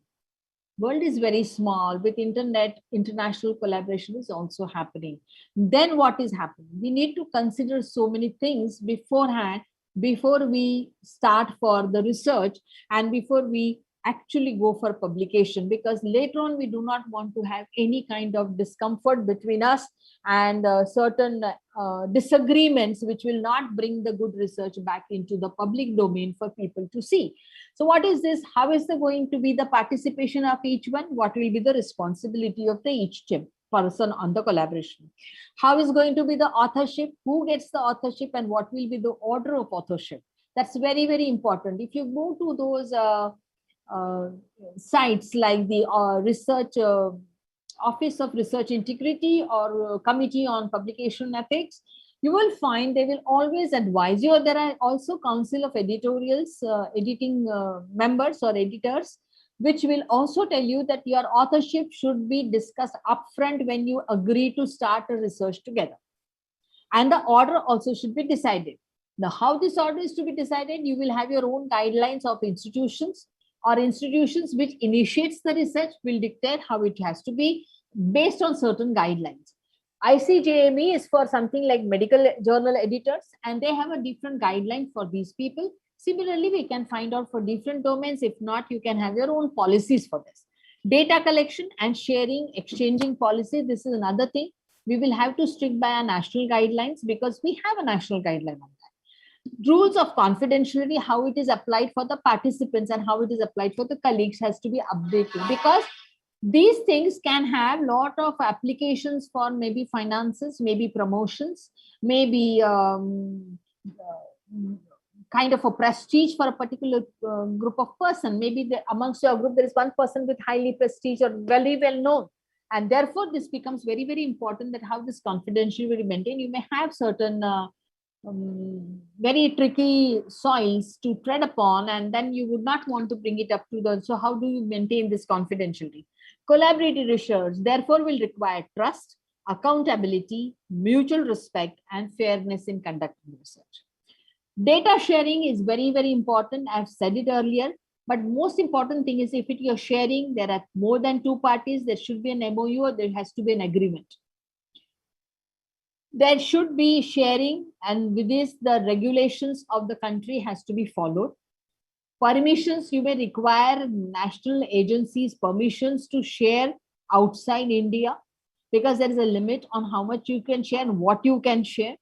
World is very small. With internet, international collaboration is also happening. Then what is happening? We need to consider so many things beforehand, before we start for the research and before we actually go for publication, because later on we do not want to have any kind of discomfort between us and certain disagreements which will not bring the good research back into the public domain for people to see. So what is this? How is there going to be the participation of each one? What will be the responsibility of the each person on the collaboration? How is going to be the authorship? Who gets the authorship and what will be the order of authorship? That's very, very important. If you go to those sites like the research Office of Research Integrity or Committee on Publication Ethics, you will find they will always advise you. Or there are also council of editorials, editing members or editors, which will also tell you that your authorship should be discussed upfront when you agree to start a research together. And the order also should be decided. Now, how this order is to be decided, you will have your own guidelines of institutions, or institutions which initiates the research will dictate how it has to be based on certain guidelines. ICJME is for something like medical journal editors, and they have a different guideline for these people. Similarly, we can find out for different domains. If not, you can have your own policies for this. Data collection and sharing, exchanging policy. This is another thing. We will have to stick by our national guidelines because we have a national guideline on that. Rules of confidentiality, how it is applied for the participants and how it is applied for the colleagues has to be updated, because these things can have lot of applications for maybe finances, maybe promotions, maybe kind of a prestige for a particular group of person. Maybe amongst your group, there is one person with highly prestige or very well known. And therefore, this becomes very, very important that how this confidentiality will be maintained. You may have certain very tricky soils to tread upon, and then you would not want to bring it up to the, so how do you maintain this confidentiality? Collaborative research, therefore, will require trust, accountability, mutual respect, and fairness in conducting research. Data sharing is very, very important. I've said it earlier, but most important thing is if you're sharing, there are more than two parties, there should be an MOU or there has to be an agreement. There should be sharing, and with this, the regulations of the country has to be followed. Permissions, you may require national agencies permissions to share outside India, because there is a limit on how much you can share and what you can share.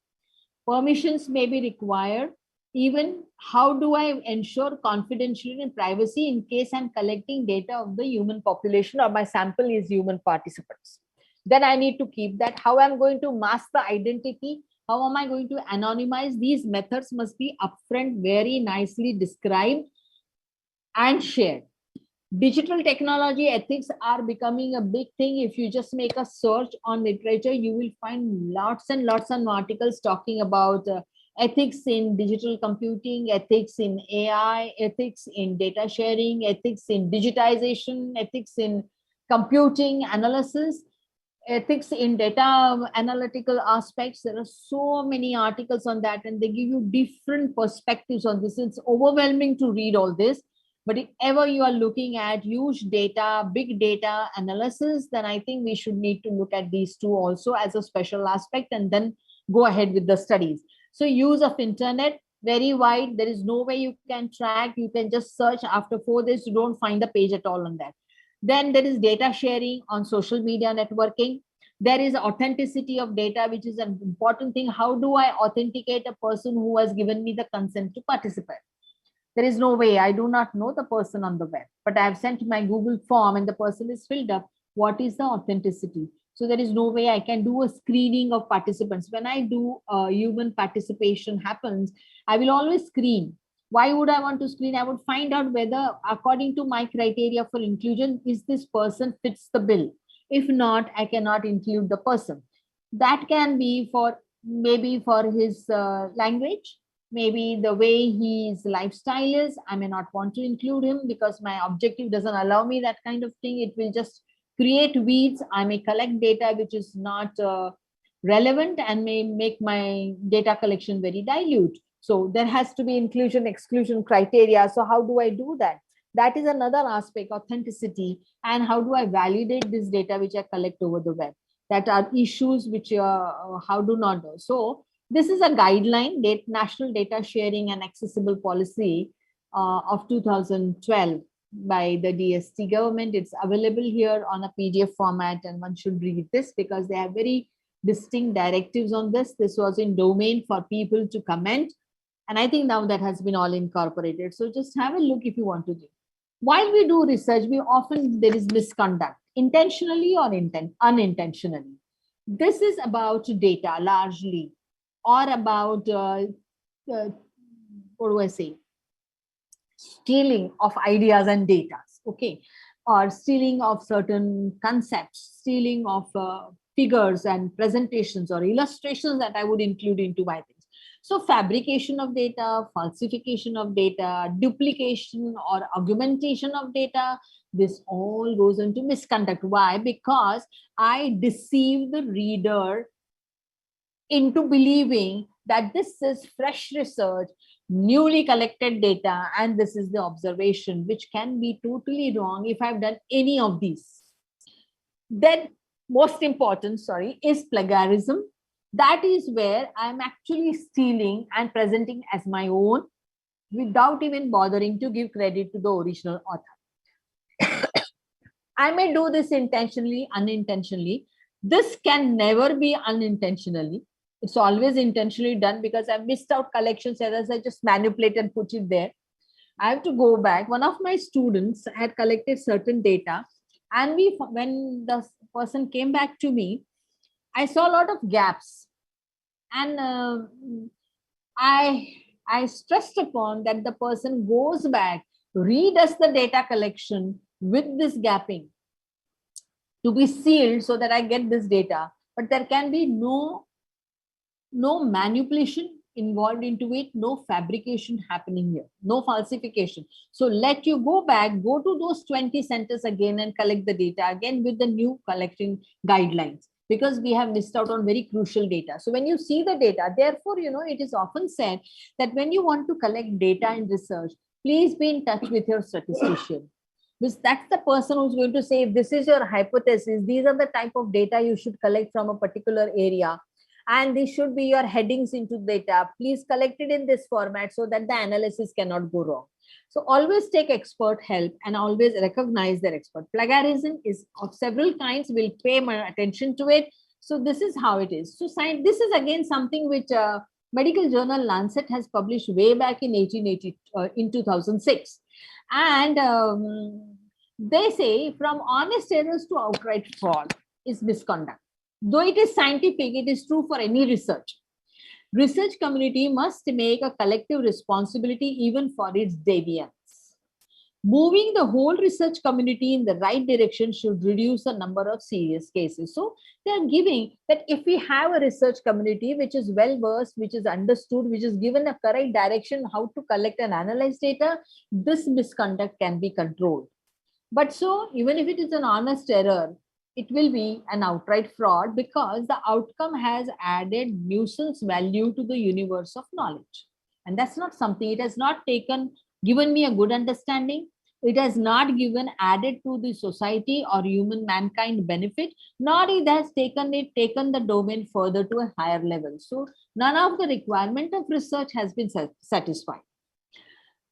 Permissions may be required. Even how do I ensure confidentiality and privacy in case I'm collecting data of the human population or my sample is human participants? Then I need to keep that. How I'm going to mask the identity? How am I going to anonymize? These methods must be upfront, very nicely described and shared. Digital technology ethics are becoming a big thing. If you just make a search on literature, you will find lots and lots of articles talking about ethics in digital computing, ethics in AI, ethics in data sharing, ethics in digitization, ethics in computing analysis, ethics in data analytical aspects. There are so many articles on that, and they give you different perspectives on this. It's overwhelming to read all this. But if ever you are looking at huge data, big data analysis, then I think we should need to look at these two also as a special aspect and then go ahead with the studies. So use of internet, very wide. There is no way you can track. You can just search. After 4 days, you don't find the page at all on that. Then there is data sharing on social media networking. There is authenticity of data, which is an important thing. How do I authenticate a person who has given me the consent to participate? There is no way. I do not know the person on the web, but I have sent my Google form and the person is filled up. What is the authenticity? So there is no way I can do a screening of participants. When I do human participation happens, I will always screen. Why would I want to screen? I would find out whether, according to my criteria for inclusion, is this person fits the bill. If not, I cannot include the person. That can be for maybe for his language, maybe the way his lifestyle is. I may not want to include him because my objective doesn't allow me that kind of thing. It will just create weeds. I may collect data which is not relevant and may make my data collection very dilute. So there has to be inclusion, exclusion criteria. So how do I do that? That is another aspect, authenticity, and how do I validate this data which I collect over the web? That are issues which how do not do. So this is a guideline, National Data Sharing and Accessible Policy of 2012 by the DST government. It's available here on a PDF format, and one should read this because they have very distinct directives on this. This was in domain for people to comment. And I think now that has been all incorporated. So just have a look if you want to do. While we do research, we often, there is misconduct, intentionally or unintentionally. This is about data largely, or about, what do I say? Stealing of ideas and data, okay? Or stealing of certain concepts, stealing of figures and presentations or illustrations that I would include into my things. So fabrication of data, falsification of data, duplication or augmentation of data, this all goes into misconduct. Why? Because I deceive the reader into believing that this is fresh research, newly collected data, and this is the observation, which can be totally wrong if I've done any of these. Then most important, is plagiarism. That is where I'm actually stealing and presenting as my own without even bothering to give credit to the original author. I may do this intentionally, unintentionally. This can never be unintentionally. It's always intentionally done because I've missed out collections as I just manipulate and put it there. I have to go back. One of my students had collected certain data, and when the person came back to me, I saw a lot of gaps, and I stressed upon that the person goes back, redoes the data collection with this gapping to be sealed so that I get this data. But there can be no manipulation involved into it, no fabrication happening here, no falsification. So let you go back, go to those 20 centers again and collect the data again with the new collecting guidelines, because we have missed out on very crucial data. So when you see the data, therefore, it is often said that when you want to collect data in research, please be in touch with your statistician. Because that's the person who's going to say, if this is your hypothesis, these are the type of data you should collect from a particular area, and these should be your headings into data. Please collect it in this format so that the analysis cannot go wrong. So always take expert help and always recognize their expert. Plagiarism is of several kinds. We'll pay more attention to it. So this is how it is. So this is again something which medical journal Lancet has published way back in 2006. And they say from honest errors to outright fraud is misconduct. Though it is scientific, it is true for any research. Research community must make a collective responsibility even for its deviance. Moving the whole research community in the right direction should reduce the number of serious cases. So they are giving that if we have a research community which is well versed, which is understood, which is given a correct direction how to collect and analyze data, this misconduct can be controlled. But so even if it is an honest error, it will be an outright fraud because the outcome has added nuisance value to the universe of knowledge. And that's not something, it has not given me a good understanding. It has not added to the society or human mankind benefit, nor it has taken the domain further to a higher level. So none of the requirement of research has been satisfied.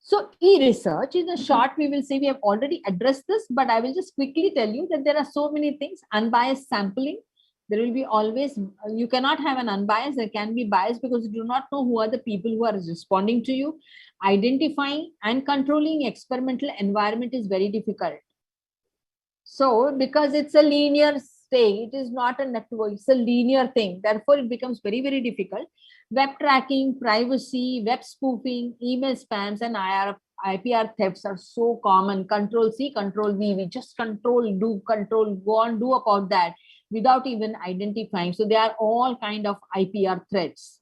So e-research, in a short, we will say we have already addressed this, but I will just quickly tell you that there are so many things. Unbiased sampling, there will be always, you cannot have an unbiased, there can be bias because you do not know who are the people who are responding to you. Identifying and controlling experimental environment is very difficult. So because it's a linear state, it is not a network, it's a linear thing. Therefore, it becomes very, very difficult. Web tracking, privacy, web spoofing, email spams, and IPR thefts are so common. Control C, Control V. We just control, go on, do about that without even identifying. So they are all kind of IPR threats.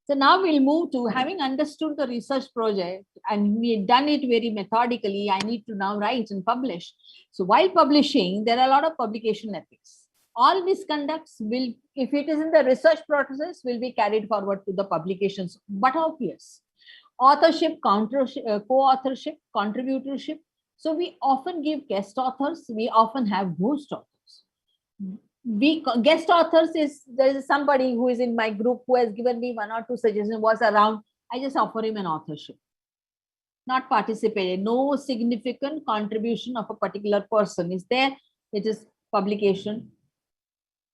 So now we'll move to having understood the research project and we've done it very methodically. I need to now write and publish. So while publishing, there are a lot of publication ethics. All misconducts will, if it is in the research process, will be carried forward to the publications, but obvious. Authorship, co-authorship, contributorship. So we often give guest authors, we often have ghost authors. Guest authors there is somebody who is in my group who has given me 1 or 2 suggestions, was around, I just offer him an authorship. Not participated, no significant contribution of a particular person is there. It is publication.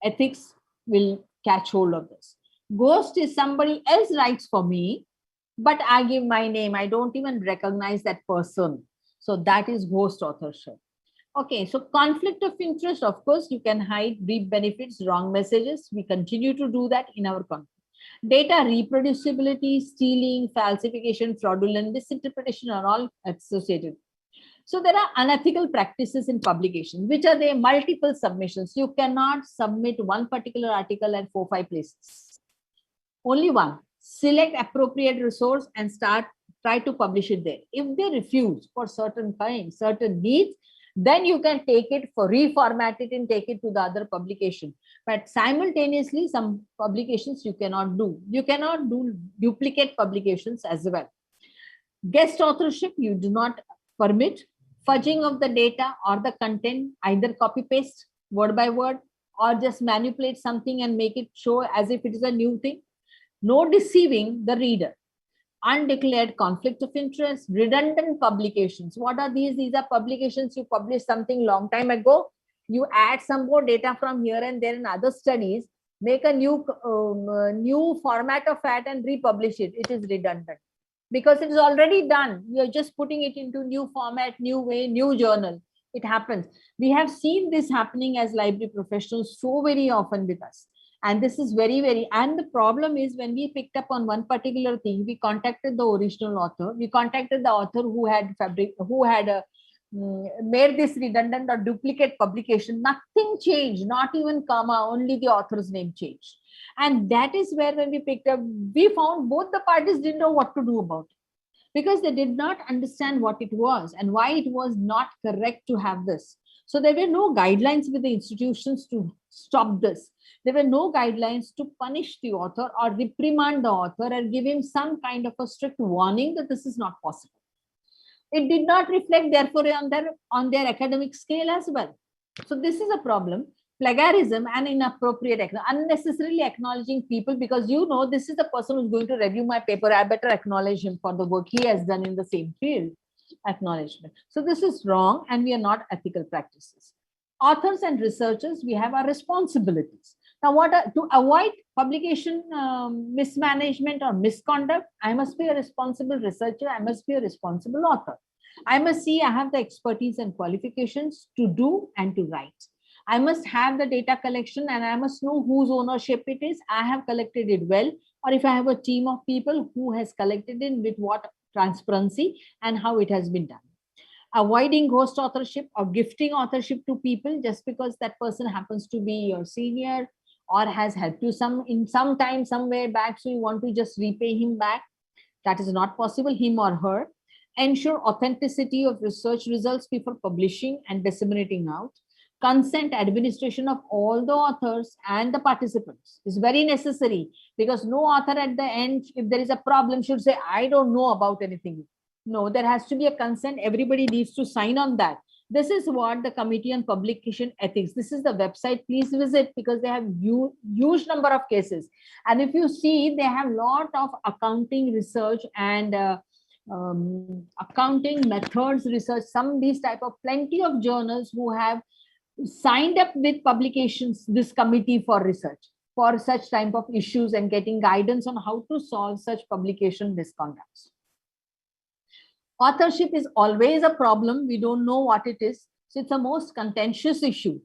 Ethics will catch hold of this. Ghost is somebody else writes for me, but I give my name. I don't even recognize that person. So that is ghost authorship. Okay, so conflict of interest, of course, you can hide, reap benefits, wrong messages. We continue to do that in our content. Data reproducibility, stealing, falsification, fraudulent, misinterpretation are all associated. So there are unethical practices in publication, which are the multiple submissions. You cannot submit one particular article at 4-5 places. Only one. Select appropriate resource and try to publish it there. If they refuse for certain kinds, certain needs, then you can take it for reformat it and take it to the other publication. But simultaneously, some publications you cannot do. You cannot do duplicate publications as well. Guest authorship, you do not permit. Fudging of the data or the content, either copy paste word by word or just manipulate something and make it show as if it is a new thing. No deceiving the reader. Undeclared conflict of interest, redundant publications. What are these? These are publications you published something long time ago. You add some more data from here and there in other studies, make a new format of that and republish it. It is redundant because it is already done. You are just putting it into new format, new way, new journal. It happens. We have seen this happening as library professionals so very often with us. And this is very, and the problem is when we picked up on one particular thing, we contacted the original author. We contacted the author who had made this redundant or duplicate publication. Nothing changed, not even comma, only the author's name changed. And that is where when we picked up, we found both the parties didn't know what to do about it because they did not understand what it was and why it was not correct to have this. So there were no guidelines with the institutions to stop this. There were no guidelines to punish the author or reprimand the author or give him some kind of a strict warning that this is not possible. It did not reflect, therefore, on their academic scale as well. So this is a problem. Plagiarism and inappropriate, unnecessarily acknowledging people because this is the person who's going to review my paper. I better acknowledge him for the work he has done in the same field. Acknowledgement. So this is wrong and we are not ethical practices. Authors and researchers, we have our responsibilities. Now, to avoid publication mismanagement or misconduct, I must be a responsible researcher. I must be a responsible author. I must see I have the expertise and qualifications to do and to write. I must have the data collection and I must know whose ownership it is. I have collected it well, or if I have a team of people who has collected it with what transparency and how it has been done. Avoiding ghost authorship or gifting authorship to people just because that person happens to be your senior or has helped you in some time, somewhere back, so you want to just repay him back. That is not possible, him or her. Ensure authenticity of research results before publishing and disseminating out. Consent administration of all the authors and the participants is very necessary because no author at the end, if there is a problem, should say, I don't know about anything. No, there has to be a consent. Everybody needs to sign on that. This is what the Committee on Publication Ethics, this is the website, please visit because they have huge number of cases. And if you see, they have a lot of accounting research and accounting methods research, these type of plenty of journals who have signed up with publications, this committee for research, for such type of issues and getting guidance on how to solve such publication misconducts. Authorship is always a problem. We don't know what it is. So it's a most contentious issue.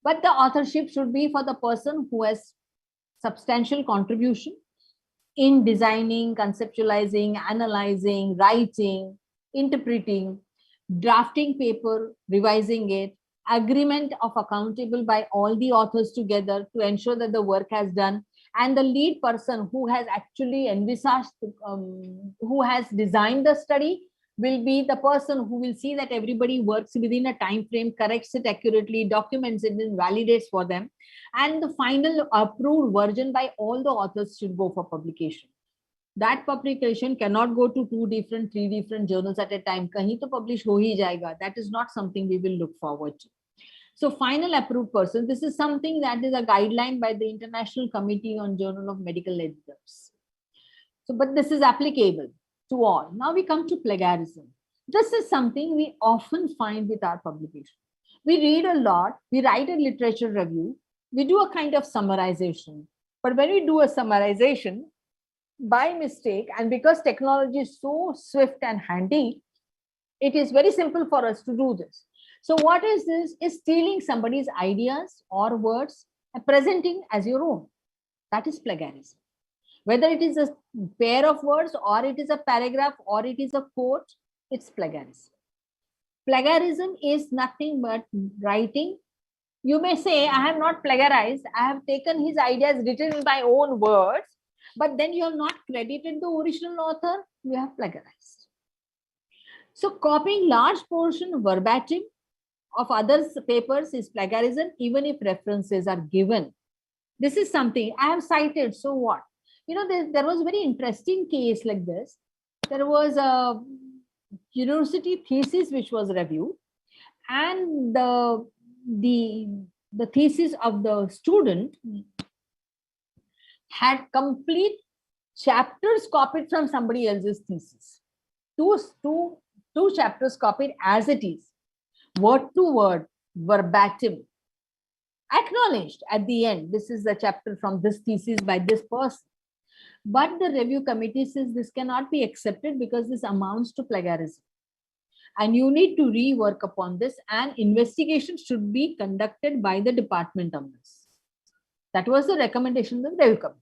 But the authorship should be for the person who has substantial contribution in designing, conceptualizing, analyzing, writing, interpreting, drafting paper, revising it, agreement of accountable by all the authors together to ensure that the work has done, and the lead person who has actually envisaged, who has designed the study will be the person who will see that everybody works within a time frame, corrects it accurately, documents it and validates for them. And the final approved version by all the authors should go for publication. That publication cannot go to 2 different, 3 different journals at a time. Kahin to publish ho hi jayega. That is not something we will look forward to. So final approved person, this is something that is a guideline by the International Committee on Journal of Medical Editors. So, but this is applicable to all. Now we come to plagiarism. This is something we often find with our publication. We read a lot, we write a literature review, we do a kind of summarization. But when we do a summarization, by mistake, and because technology is so swift and handy, it is very simple for us to do this. So what is this? Is stealing somebody's ideas or words and presenting as your own. That is plagiarism. Whether it is a pair of words or it is a paragraph or it is a quote, it's plagiarism. Plagiarism is nothing but writing. You may say, I have not plagiarized, I have taken his ideas written in my own words, but then you have not credited the original author, you have plagiarized. So copying large portion verbatim of others' papers is plagiarism, even if references are given. This is something I have cited, so what? You know, there was a very interesting case like this. There was a university thesis which was reviewed, and the thesis of the student had complete chapters copied from somebody else's thesis. Two chapters copied as it is, word to word, verbatim, acknowledged at the end, this is the chapter from this thesis by this person. But the review committee says this cannot be accepted because this amounts to plagiarism. And you need to rework upon this, and investigation should be conducted by the department on this. That was the recommendation of the review committee.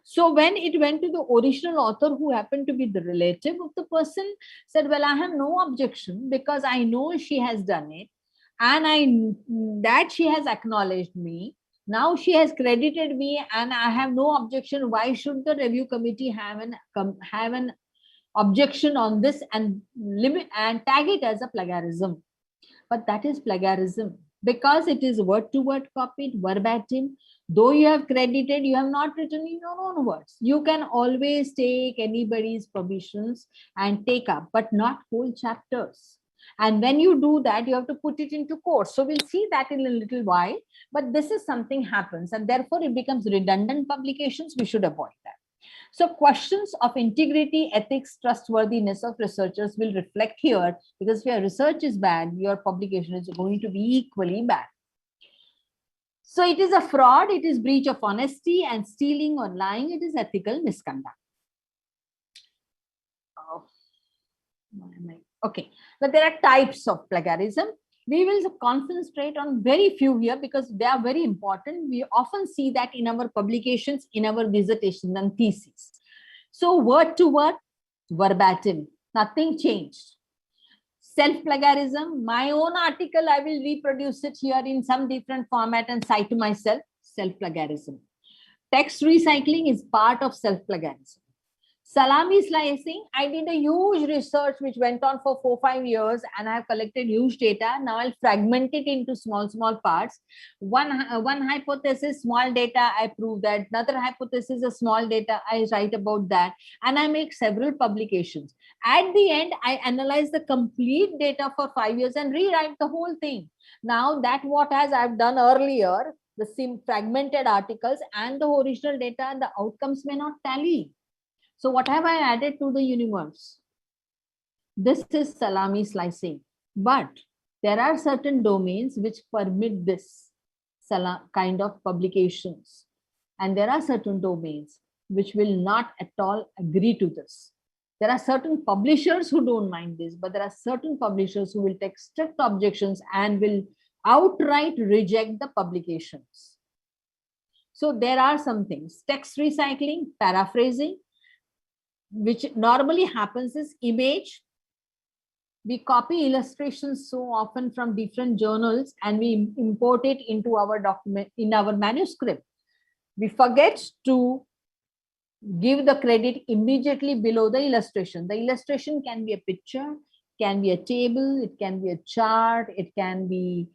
So when it went to the original author, who happened to be the relative of the person, said, well, I have no objection because I know she has done it, and that she has acknowledged me. Now she has credited me, and I have no objection. Why should the review committee have an objection on this and limit and tag it as a plagiarism? But that is plagiarism because it is word to word copied, verbatim. Though you have credited, you have not written in your own words. You can always take anybody's permissions and take up, but not whole chapters. And when you do that, you have to put it into course. So we'll see that in a little while. But this is something happens, and therefore it becomes redundant publications. We should avoid that. So questions of integrity, ethics, trustworthiness of researchers will reflect here, because if your research is bad, your publication is going to be equally bad. So it is a fraud, it is breach of honesty, and stealing or lying, it is ethical misconduct. Okay, but there are types of plagiarism. We will concentrate on very few here because they are very important. We often see that in our publications, in our dissertations and theses. So word to word, verbatim, nothing changed. Self-plagiarism, my own article, I will reproduce it here in some different format and cite to myself, self-plagiarism. Text recycling is part of self-plagiarism. Salami slicing, I did a huge research which went on for 4-5 years, and I have collected huge data. Now I'll fragment it into small parts. One hypothesis, small data, I prove that. Another hypothesis, a small data, I write about that. And I make several publications. At the end, I analyze the complete data for 5 years and rewrite the whole thing. Now that what has I've done earlier, the same fragmented articles and the original data, the outcomes may not tally. So what have I added to the universe? This is salami slicing. But there are certain domains which permit this kind of publications. And there are certain domains which will not at all agree to this. There are certain publishers who don't mind this, but there are certain publishers who will take strict objections and will outright reject the publications. So there are some things. Text recycling, paraphrasing, which normally happens is image. We copy illustrations so often from different journals and we import it into our document, in our manuscript. We forget to give the credit immediately below the illustration. The illustration can be a picture, can be a table, it can be a chart, it can be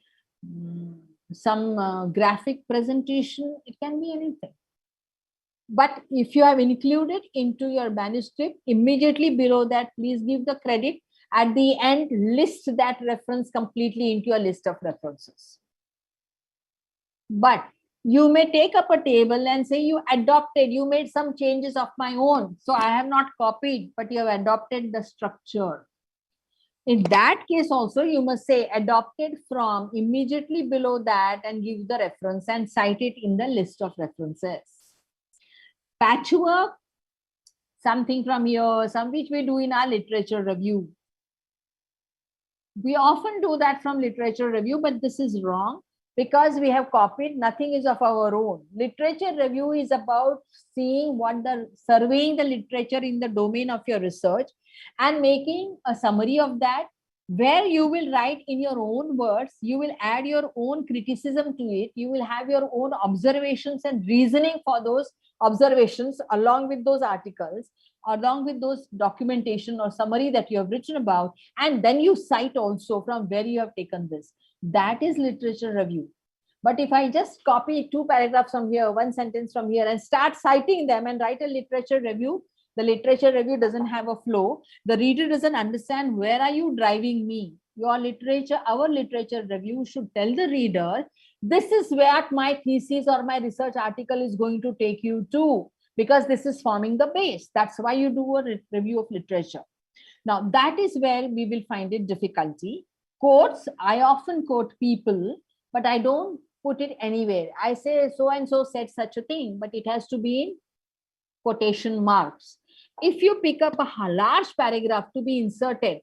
some graphic presentation, it can be anything. But if you have included into your manuscript, immediately below that, please give the credit. At the end, list that reference completely into your list of references. But you may take up a table and say you adopted, you made some changes of my own. So I have not copied, but you have adopted the structure. In that case also, you must say adopted from immediately below that and give the reference and cite it in the list of references. Patchwork, something from here, some which we do in our literature review. We often do that from literature review, but this is wrong because we have copied, nothing is of our own. Literature review is about seeing surveying the literature in the domain of your research and making a summary of that, where you will write in your own words, you will add your own criticism to it, you will have your own observations and reasoning for those observations along with those articles, along with those documentation or summary that you have written about, and then you cite also from where you have taken this. That is literature review. But if I just copy 2 paragraphs from here, 1 sentence from here, and start citing them and write a literature review, the literature review doesn't have a flow. The reader doesn't understand where are you driving me. Your literature, our literature review should tell the reader, this is where my thesis or my research article is going to take you to, because this is forming the base. That's why you do a review of literature. Now, that is where we will find it difficulty. Quotes, I often quote people, but I don't put it anywhere. I say so and so said such a thing, but it has to be in quotation marks. If you pick up a large paragraph to be inserted,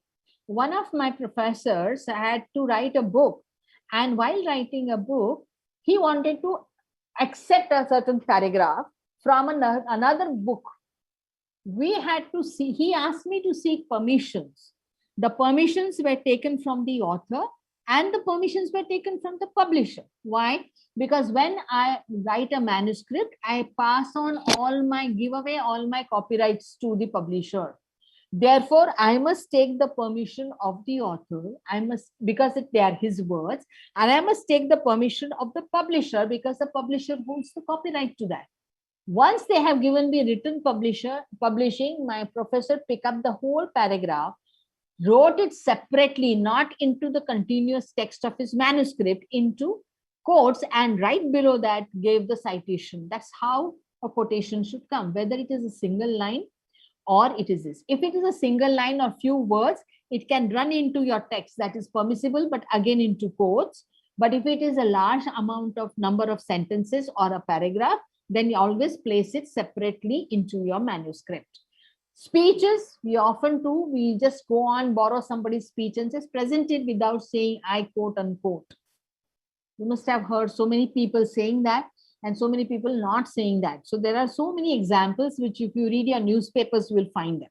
one of my professors had to write a book, and while writing a book, he wanted to accept a certain paragraph from another book. We had to see, he asked me to seek permissions. The permissions were taken from the author and the permissions were taken from the publisher. Why? Because when I write a manuscript, I pass on give away all my copyrights to the publisher. Therefore, I must take the permission of the author. Because they are his words, and I must take the permission of the publisher because the publisher holds the copyright to that. Once they have given me written publishing, my professor picked up the whole paragraph, wrote it separately, not into the continuous text of his manuscript, into quotes, and right below that gave the citation. That's how a quotation should come, whether it is a single line or it is this. If it is a single line or few words, it can run into your text. That is permissible, but again into quotes. But if it is a large amount of number of sentences or a paragraph, then you always place it separately into your manuscript. Speeches, we often do, we just go on, borrow somebody's speech and just present it without saying, I quote unquote. You must have heard so many people saying that and so many people not saying that. So there are so many examples, which if you read your newspapers, you will find them.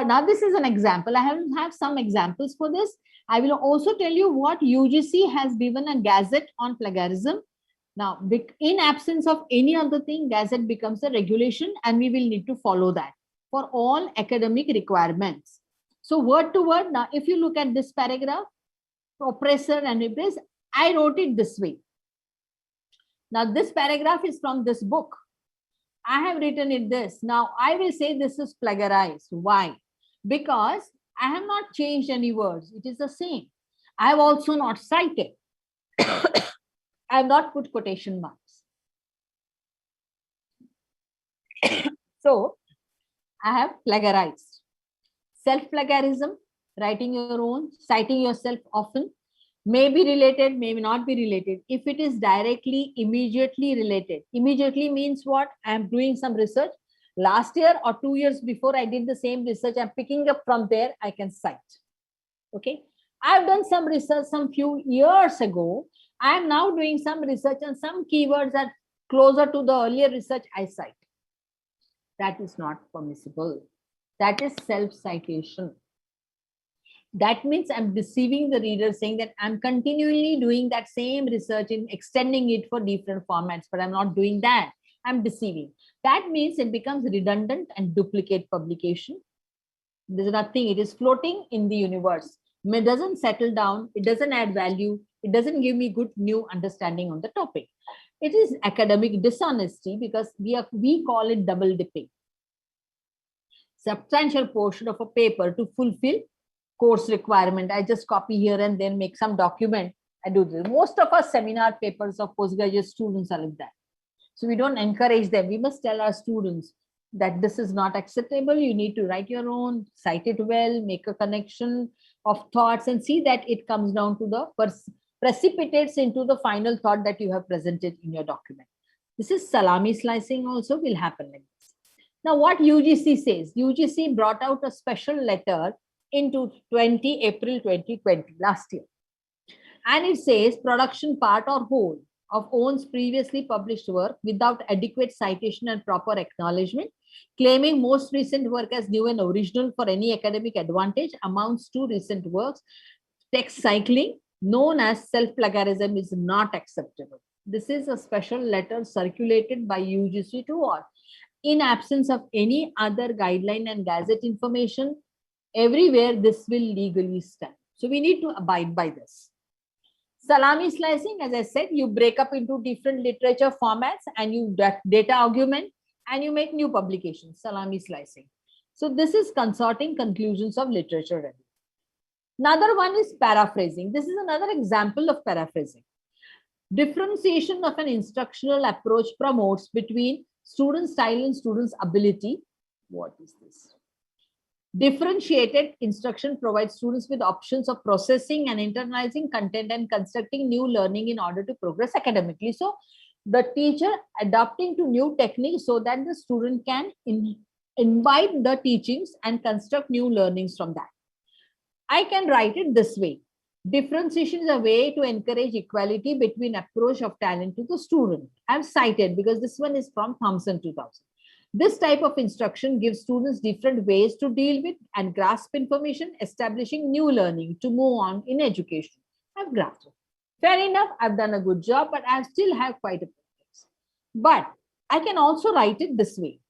Now this is an example. I have some examples for this. I will also tell you what UGC has given a gazette on plagiarism. Now, in absence of any other thing, gazette becomes a regulation and we will need to follow that for all academic requirements. So word to word, now if you look at this paragraph, oppressor and oppressed, I wrote it this way. Now this paragraph is from this book. I have written it this. Now I will say this is plagiarized. Why? Because I have not changed any words. It is the same. I have also not cited. I have not put quotation marks. So I have plagiarized. Self-plagiarism, writing your own, citing yourself often, may be related, may not be related. If it is directly, immediately related, immediately means what? I am doing some research. Last year or 2 years before I did the same research, I'm picking up from there, I can cite. Okay. I've done some research some few years ago. I'm now doing some research and some keywords are closer to the earlier research I cite. That is not permissible. That is self-citation. That means I'm deceiving the reader, saying that I'm continually doing that same research and extending it for different formats, but I'm not doing that. I'm deceiving. That means it becomes redundant and duplicate publication. There's nothing, it is floating in the universe. It doesn't settle down, it doesn't add value, it doesn't give me good new understanding on the topic. It is academic dishonesty because we call it double dipping. Substantial portion of a paper to fulfill course requirement. I just copy here and then make some document. I do this. Most of our seminar papers of postgraduate students are like that. So we don't encourage them. We must tell our students that this is not acceptable. You need to write your own, cite it well, make a connection of thoughts and see that it comes down to the precipitates into the final thought that you have presented in your document. This is salami slicing also will happen like this. Now what UGC says, UGC brought out a special letter into April 2020, last year. And it says production part or whole of one's previously published work without adequate citation and proper acknowledgement Claiming most recent work as new and original for any academic advantage amounts to recent works. Text cycling, known as self-plagiarism, is not acceptable. This is a special letter circulated by UGC to all. In absence of any other guideline and gazette information, everywhere this will legally stand. So we need to abide by this. Salami slicing, as I said, you break up into different literature formats and you data augment and you make new publications, salami slicing. So this is consorting conclusions of literature review. Another one is paraphrasing. This is another example of paraphrasing. Differentiation of an instructional approach promotes between student style and student's ability. What is this? Differentiated instruction provides students with options of processing and internalizing content and constructing new learning in order to progress academically. So the teacher adapting to new techniques so that the student can invite the teachings and construct new learnings from that. I can write it this way. Differentiation is a way to encourage equality between approach of talent to the student. I've cited because this one is from Thompson 2000. This type of instruction gives students different ways to deal with and grasp information, establishing new learning to move on in education. I've grasped it. Fair enough, I've done a good job, but I still have quite a few things. But I can also write it this way.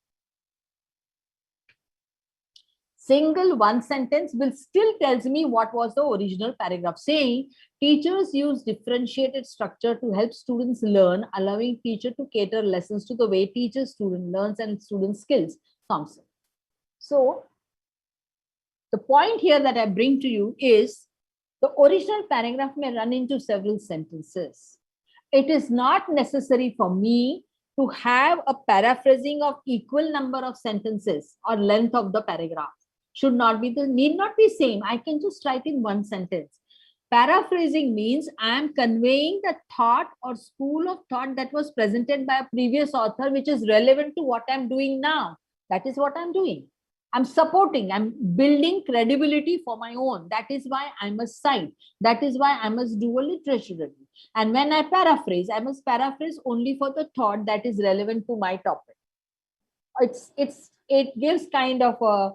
Single one sentence will still tells me what was the original paragraph saying. Teachers use differentiated structure to help students learn, allowing teacher to cater lessons to the way teacher student learns and student skills. Thompson. So the point here that I bring to you is the original paragraph may run into several sentences. It is not necessary for me to have a paraphrasing of equal number of sentences or length of the paragraph. Should not be need not be same. I can just write in one sentence. Paraphrasing means I am conveying the thought or school of thought that was presented by a previous author, which is relevant to what I'm doing now. That is what I'm doing. I'm supporting, I'm building credibility for my own. That is why I must cite. That is why I must do a literature review. And when I paraphrase, I must paraphrase only for the thought that is relevant to my topic. It gives kind of a,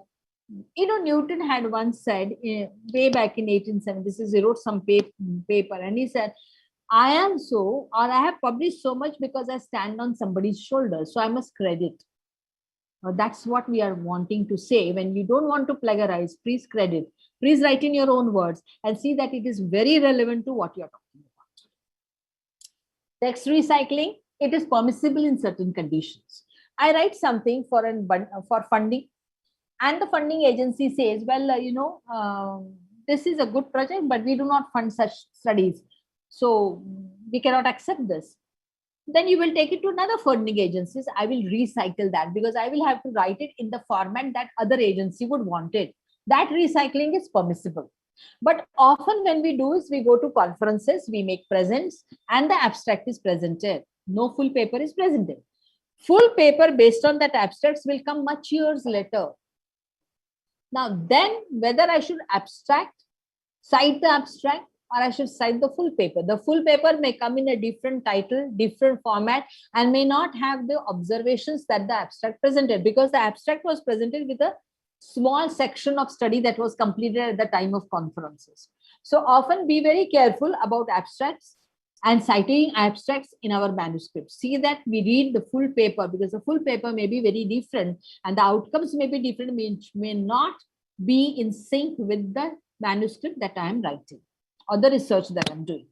Newton had once said way back in 1876, he wrote some paper and he said, I am so, or I have published so much because I stand on somebody's shoulders. So I must credit. That's what we are wanting to say. When you don't want to plagiarize, please credit. Please write in your own words and see that it is very relevant to what you're talking about. Text recycling, it is permissible in certain conditions. I write something for funding, and the funding agency says, well, this is a good project, but we do not fund such studies. So we cannot accept this. Then you will take it to another funding agencies. I will recycle that because I will have to write it in the format that other agency would want it. That recycling is permissible. But often when we do is we go to conferences, we make presents and the abstract is presented. No full paper is presented. Full paper based on that abstracts will come much years later. Now then whether I should cite the abstract, or I should cite the full paper. The full paper may come in a different title, different format, and may not have the observations that the abstract presented, because the abstract was presented with a small section of study that was completed at the time of conferences. So often be very careful about abstracts and citing abstracts in our manuscripts. See that we read the full paper, because the full paper may be very different and the outcomes may be different, may not be in sync with the manuscript that I am writing or the research that I'm doing.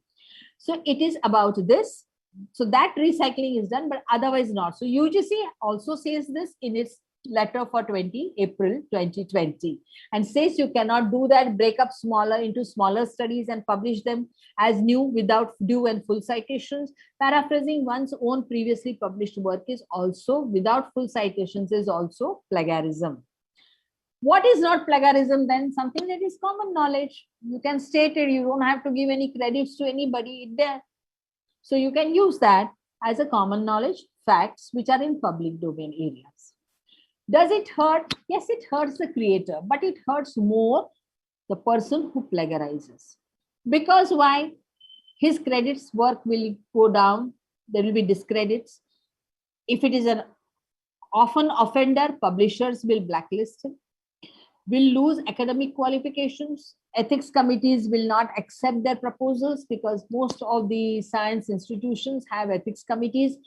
So it is about this. So that recycling is done, but otherwise not. So UGC also says this in its letter for April 2020 and says you cannot do that, break up into smaller studies and publish them as new without due and full citations. Paraphrasing one's own previously published work is also without full citations is also plagiarism. What is not plagiarism then? Something that is common knowledge. You can state it, you don't have to give any credits to anybody there. So you can use that as a common knowledge, facts which are in public domain areas. Does it hurt? Yes, it hurts the creator, but it hurts more the person who plagiarizes. Because why? His credits work will go down, there will be discredits. If it is an Often offender publishers will blacklist him, will lose academic qualifications. Ethics committees will not accept their proposals because most of the science institutions have ethics committees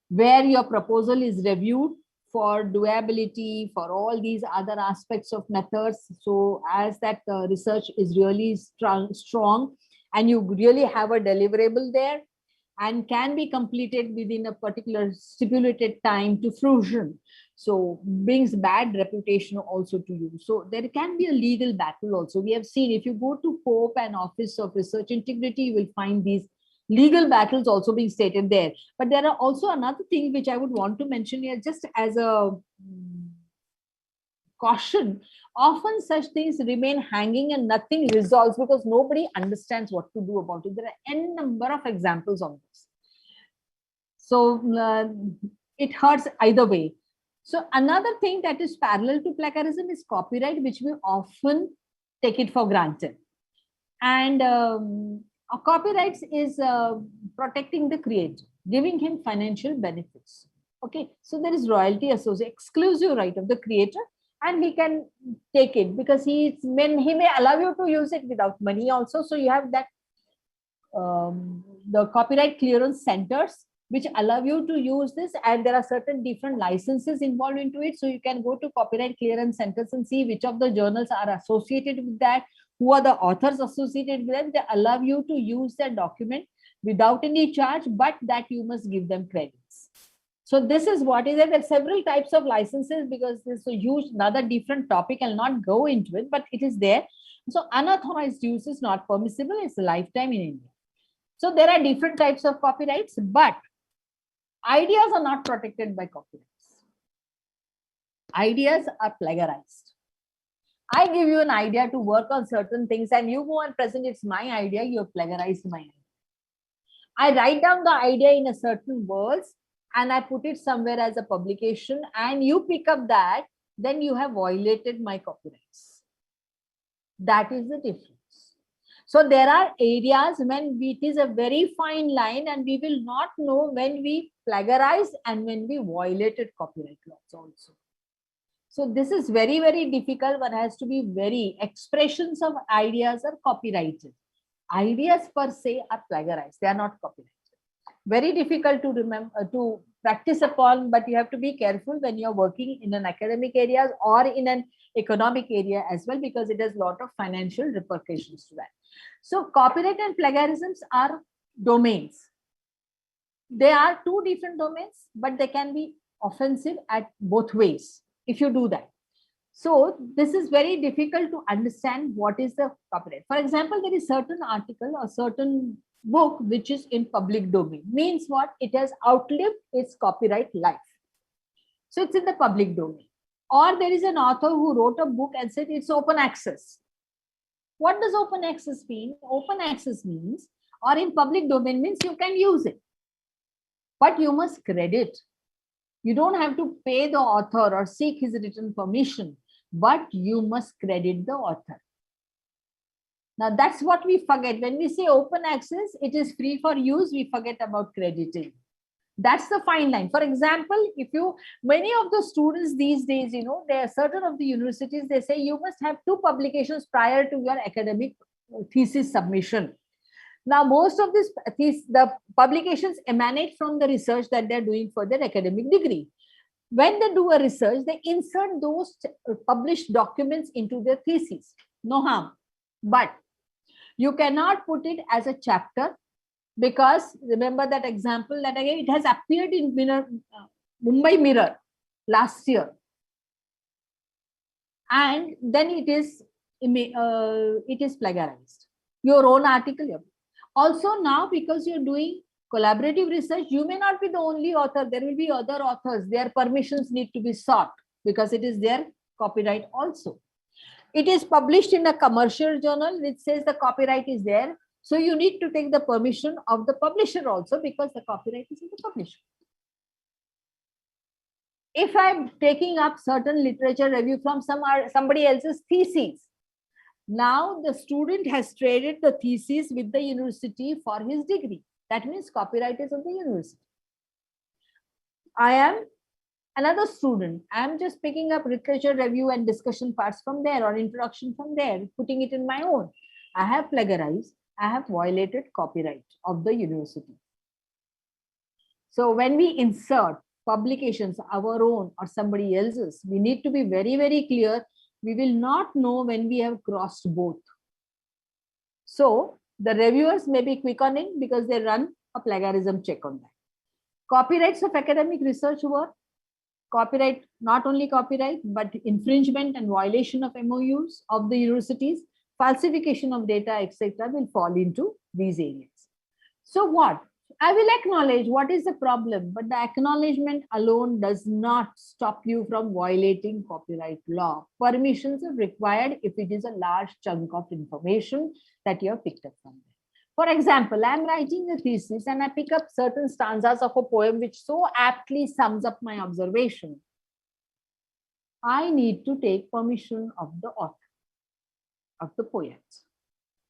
where your proposal is reviewed for doability, for all these other aspects of methods. So as that research is really strong and you really have a deliverable there and can be completed within a particular stipulated time to fruition, so brings bad reputation also to you. So there can be a legal battle also. We have seen, if you go to COPE and Office of Research Integrity, you will find these legal battles also being stated there. But there are also another thing which I would want to mention here, just as a caution. Often such things remain hanging and nothing resolves because nobody understands what to do about it. There are n number of examples of this. So it hurts either way. So another thing that is parallel to plagiarism is copyright, which we often take it for granted. And copyrights is protecting the creator, giving him financial benefits. Okay, so there is royalty associated, exclusive right of the creator, and he can take it because he may allow you to use it without money also. So you have that the copyright clearance centers which allow you to use this, and there are certain different licenses involved into it. So you can go to copyright clearance centers and see which of the journals are associated with that, who are the authors associated with them. They allow you to use that document without any charge, but that you must give them credits. So this is what is it. There are several types of licenses because this is a huge, another different topic. I'll not go into it, but it is there. So unauthorized use is not permissible. It's a lifetime in India. So there are different types of copyrights, but ideas are not protected by copyrights. Ideas are plagiarized. I give you an idea to work on certain things and you go and present it's my idea, you have plagiarized my idea. I write down the idea in a certain words and I put it somewhere as a publication and you pick up that, then you have violated my copyrights. That is the difference. So there are areas when it is a very fine line and we will not know when we plagiarize and when we violated copyright laws also. So this is very, very difficult. One has to be very, expressions of ideas are copyrighted. Ideas per se are plagiarized. They are not copyrighted. Very difficult to remember, to practice upon, but you have to be careful when you're working in an academic area or in an economic area as well, because it has a lot of financial repercussions to that. So copyright and plagiarisms are domains. They are two different domains, but they can be offensive at both ways if you do that. So this is very difficult to understand what is the copyright. For example, there is certain article or certain book which is in public domain. Means what? It has outlived its copyright life. So it's in the public domain. Or there is an author who wrote a book and said it's open access. What does open access mean? Open access means, or in public domain means you can use it, but you must credit. You don't have to pay the author or seek his written permission, but you must credit the author. Now that's what we forget. When we say open access, it is free for use, we forget about crediting. That's the fine line. For example, many of the students these days, there are certain of the universities, they say you must have 2 publications prior to your academic thesis submission. Now, most of the publications emanate from the research that they're doing for their academic degree. When they do a research, they insert those published documents into their thesis. No harm. But you cannot put it as a chapter, because remember that example that again, it has appeared in Mumbai Mirror last year. And then it is plagiarized. Your own article. Also now, because you're doing collaborative research, you may not be the only author. There will be other authors. Their permissions need to be sought because it is their copyright also. It is published in a commercial journal which says the copyright is there. So you need to take the permission of the publisher also, because the copyright is in the publisher. If I'm taking up certain literature review from somebody else's thesis, now the student has traded the thesis with the university for his degree. That means copyright is of the university. I am Another student, I'm just picking up literature review and discussion parts from there or introduction from there, putting it in my own. I have plagiarized, I have violated copyright of the university. So when we insert publications, our own or somebody else's, we need to be very, very clear. We will not know when we have crossed both. So the reviewers may be quick on it because they run a plagiarism check on that. Copyrights of academic research work, copyright, not only copyright, but infringement and violation of MOUs of the universities, falsification of data, etc. will fall into these areas. So what? I will acknowledge what is the problem, but the acknowledgement alone does not stop you from violating copyright law. Permissions are required if it is a large chunk of information that you have picked up from there. For example, I'm writing a thesis and I pick up certain stanzas of a poem which so aptly sums up my observation. I need to take permission of the author, of the poet,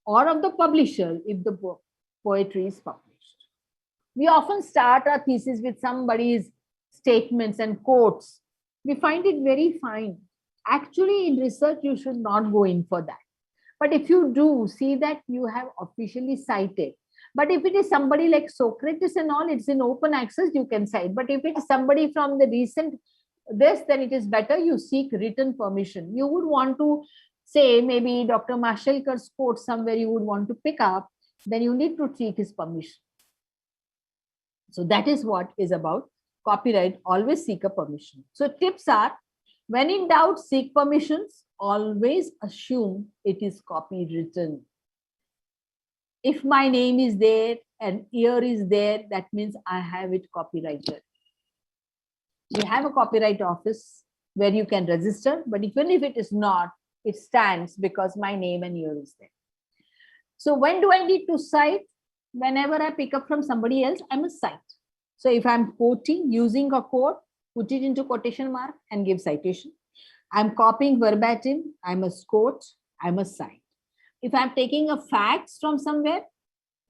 or of the publisher if the poetry is published. We often start our thesis with somebody's statements and quotes. We find it very fine. Actually, in research, you should not go in for that. But if you do, see that you have officially cited. But if it is somebody like Socrates and all, it's in open access, you can cite. But if it is somebody from the recent this, then it is better you seek written permission. You would want to say maybe Dr. Mashelkar's quote somewhere you would want to pick up, then you need to seek his permission. So that is what is about copyright. Always seek a permission. So tips are, when in doubt, seek permissions. Always assume it is copywritten. If my name is there and year is there, that means I have it copyrighted. We have a copyright office where you can register, but even if it is not, it stands because my name and year is there. So when do I need to cite? Whenever I pick up from somebody else, I must cite. So if I'm quoting, using a quote, put it into quotation mark and give citation. I'm copying verbatim, I must quote, I must cite. If I'm taking a facts from somewhere,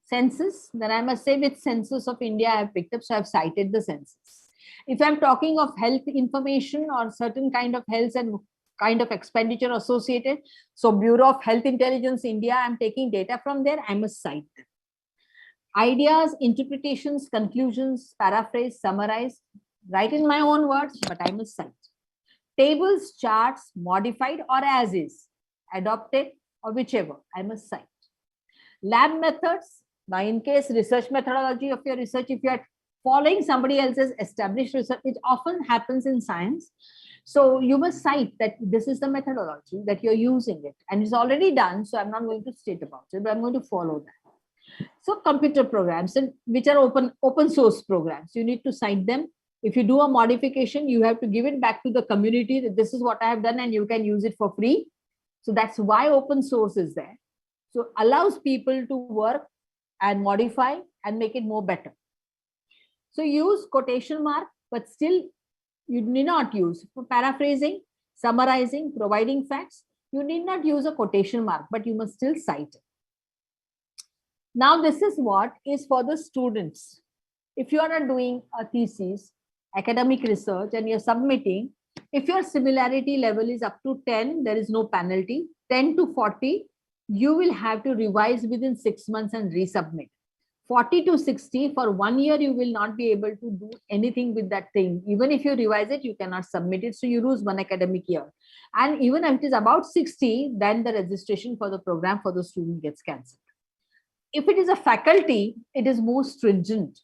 census, then I must say which census of India I have picked up, so I've cited the census. If I'm talking of health information or certain kind of health and kind of expenditure associated, so Bureau of Health Intelligence India, I'm taking data from there, I must cite them. Ideas, interpretations, conclusions, paraphrase, summarize, write in my own words, but I must cite. Tables, charts, modified or as is, adopted or whichever, I must cite. Lab methods, now in case research methodology of your research, if you are following somebody else's established research, it often happens in science. So you must cite that this is the methodology that you're using it, and it's already done. So I'm not going to state about it, but I'm going to follow that. So computer programs, and which are open source programs, you need to cite them. If you do a modification, you have to give it back to the community that this is what I have done and you can use it for free. So that's why open source is there. So allows people to work and modify and make it more better. So use quotation mark, but still you need not use for paraphrasing, summarizing, providing facts. You need not use a quotation mark, but you must still cite it. Now, this is what is for the students. If you are doing a thesis, academic research, and you're submitting, if your similarity level is up to 10, there is no penalty. 10 to 40, you will have to revise within 6 months and resubmit. 40 to 60, for 1 year, you will not be able to do anything with that thing. Even if you revise it, you cannot submit it. So you lose 1 academic year. And even if it is about 60, then the registration for the program for the student gets cancelled. If it is a faculty, it is more stringent.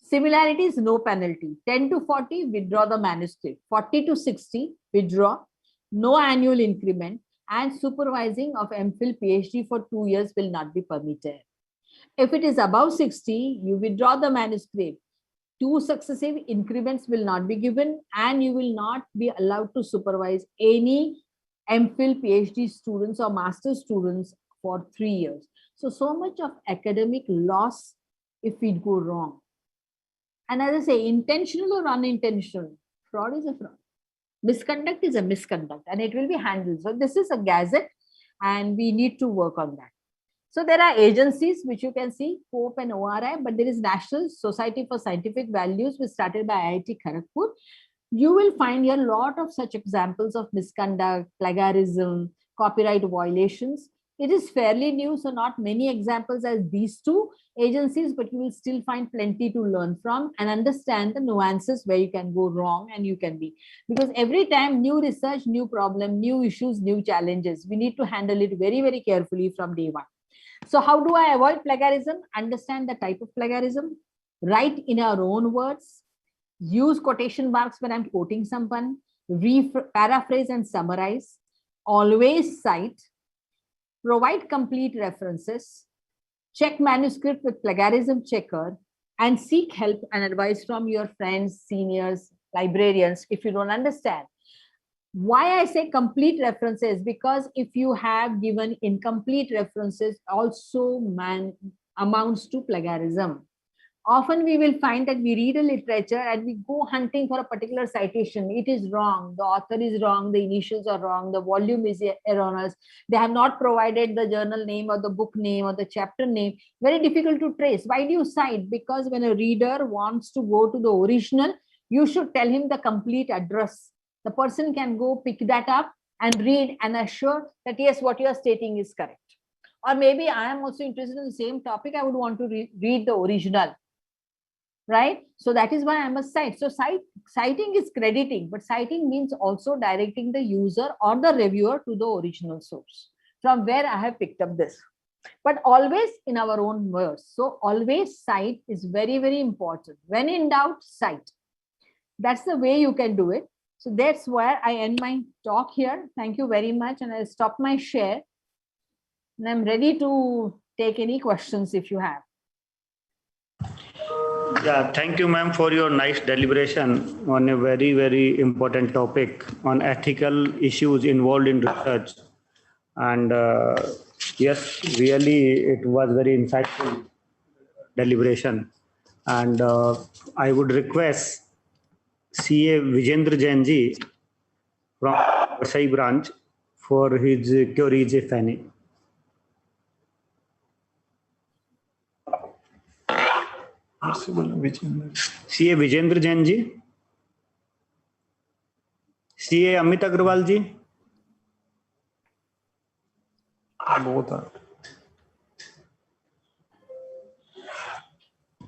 Similarity is no penalty. 10 to 40, withdraw the manuscript. 40 to 60, withdraw. No annual increment. And supervising of MPhil PhD for 2 years will not be permitted. If it is above 60, you withdraw the manuscript. 2 successive increments will not be given, and you will not be allowed to supervise any MPhil PhD students or master's students for 3 years. So much of academic loss if we go wrong. And as I say, intentional or unintentional, fraud is a fraud. Misconduct is a misconduct, and it will be handled. So this is a gazette, and we need to work on that. So there are agencies which you can see, COPE and ORI, but there is National Society for Scientific Values, which started by IIT Kharagpur. You will find here a lot of such examples of misconduct, plagiarism, copyright violations. It is fairly new, so not many examples as these two agencies, but you will still find plenty to learn from and understand the nuances where you can go wrong and you can be. Because every time new research, new problem, new issues, new challenges, we need to handle it very, very carefully from day one. So how do I avoid plagiarism? Understand the type of plagiarism, write in our own words, use quotation marks when I'm quoting someone, paraphrase and summarize, always cite, provide complete references, check manuscript with plagiarism checker, and seek help and advice from your friends, seniors, librarians if you don't understand. Why I say complete references? Because if you have given incomplete references, also amounts to plagiarism. Often we will find that we read a literature and we go hunting for a particular citation. It is wrong. The author is wrong. The initials are wrong. The volume is erroneous. They have not provided the journal name or the book name or the chapter name. Very difficult to trace. Why do you cite? Because when a reader wants to go to the original, you should tell him the complete address. The person can go pick that up and read and assure that yes, what you are stating is correct. Or maybe I am also interested in the same topic. I would want to read the original. Right? So that is why I must cite. So citing is crediting, but citing means also directing the user or the reviewer to the original source from where I have picked up this. But always in our own words. So always cite is very, very important. When in doubt, cite. That's the way you can do it. So that's where I end my talk here. Thank you very much. And I'll stop my share. And I'm ready to take any questions if you have. Yeah, thank you, ma'am, for your nice deliberation on a very, very important topic on ethical issues involved in research. And yes, really, it was very insightful deliberation. And I would request CA Vijendra Jain ji from Vasai branch for his queries, if any. CA Vijendra Jain ji, CA Amit Agrawal ji. Both are.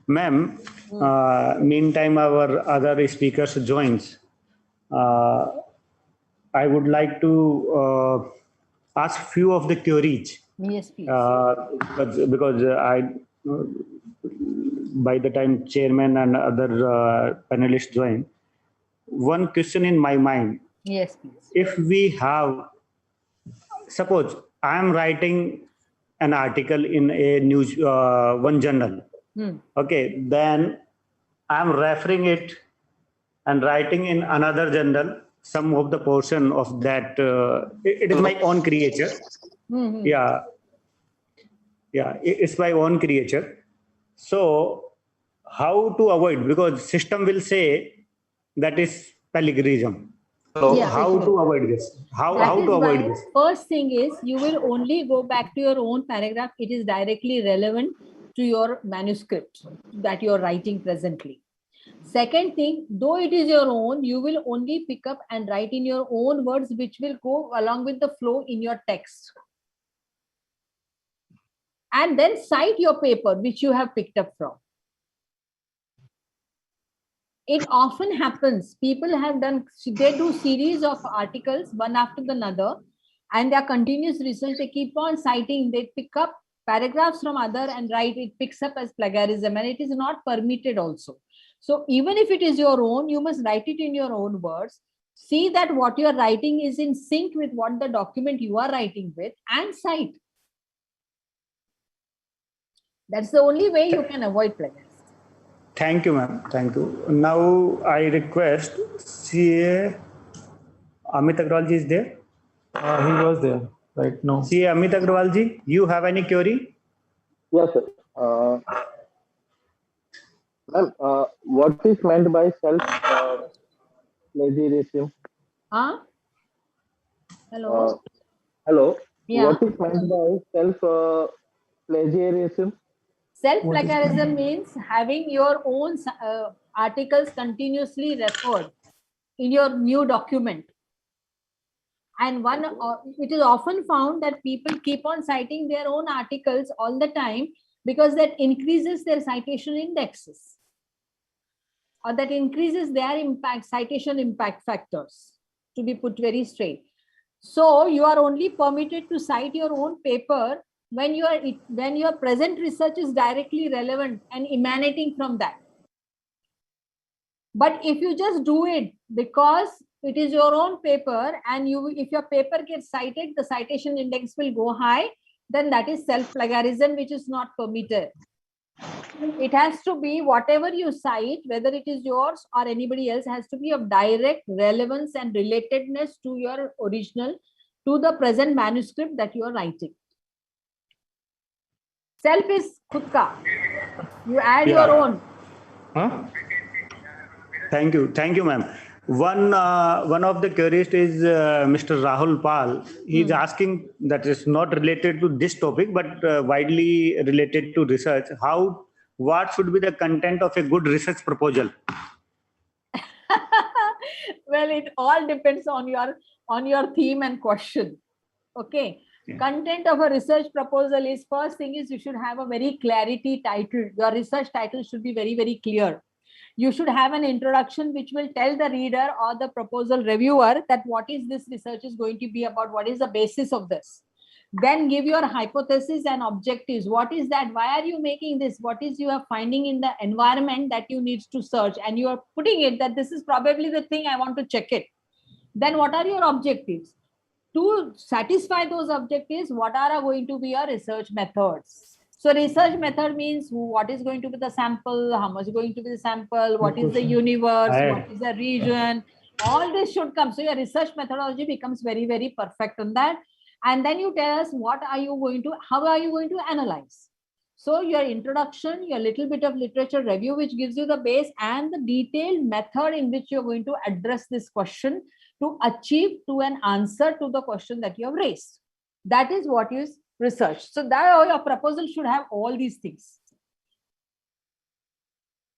Ma'am, meantime our other speakers joins. I would like to ask few of the queries. Yes, please. Because by the time chairman and other panelists join, one question in my mind. Yes, please. If we have, suppose I am writing an article in a news, one journal. Okay, then I am referring it and writing in another journal some of the portion of that. It is my own creature. Yeah, it's my own creature. So how to avoid? Because system will say that is plagiarism. So Yeah, how it to will. avoid this? How That to is avoid why this? first thing is you will only go back to your own paragraph. It is directly relevant to your manuscript that you're writing presently. Second thing, though it is your own, you will only pick up and write in your own words, which will go along with the flow in your text. And then cite your paper, which you have picked up from. It often happens, people have done, they do series of articles, one after another, and their continuous research, they keep on citing, they pick up paragraphs from other and write, it picks up as plagiarism, and it is not permitted also. So even if it is your own, you must write it in your own words. See that what you are writing is in sync with what the document you are writing with, and cite. That's the only way you can avoid plagiarism. Thank you, ma'am. Thank you. Now I request CA Amit Agrawal ji is there. He was there right now. CA Amit Agrawal ji, you have any query? Yes, sir. Ma'am, what is meant by self-plagiarism? Hello? Hello. Yeah. What is meant by self-plagiarism? Self-plagiarism means having your own articles continuously referred. in your new document. And it is often found that people keep on citing their own articles all the time because that increases their citation indexes, or that increases their citation impact factors, to be put very straight. So you are only permitted to cite your own paper when your present research is directly relevant and emanating from that. But if you just do it because it is your own paper, and if your paper gets cited, the citation index will go high, then that is self-plagiarism, which is not permitted. It has to be whatever you cite, whether it is yours or anybody else, has to be of direct relevance and relatedness to your original, to the present manuscript that you are writing. Self is khud ka. You add your own. Huh? Thank you, ma'am. One of the queries is Mr. Rahul Pal. He's asking, that is not related to this topic, but widely related to research. What should be the content of a good research proposal? Well, it all depends on your theme and question. Okay. Yeah. Content of a research proposal is, first thing is, you should have a very clarity title. Your research title should be very, very clear. You should have an introduction which will tell the reader or the proposal reviewer that what is this research is going to be about, what is the basis of this. Then give your hypothesis and objectives. What is that? Why are you making this? What is you are finding in the environment that you need to search? And you are putting it that this is probably the thing, I want to check it. Then what are your objectives? To satisfy those objectives, what are going to be your research methods? So research method means what is going to be the sample, how much is going to be the sample, what is the universe, what is the region, all this should come. So your research methodology becomes very, very perfect on that. And then you tell us how are you going to analyze? So your introduction, your little bit of literature review, which gives you the base, and the detailed method in which you're going to address this question to achieve to an answer to the question that you have raised. That is what is research. So that your proposal should have all these things.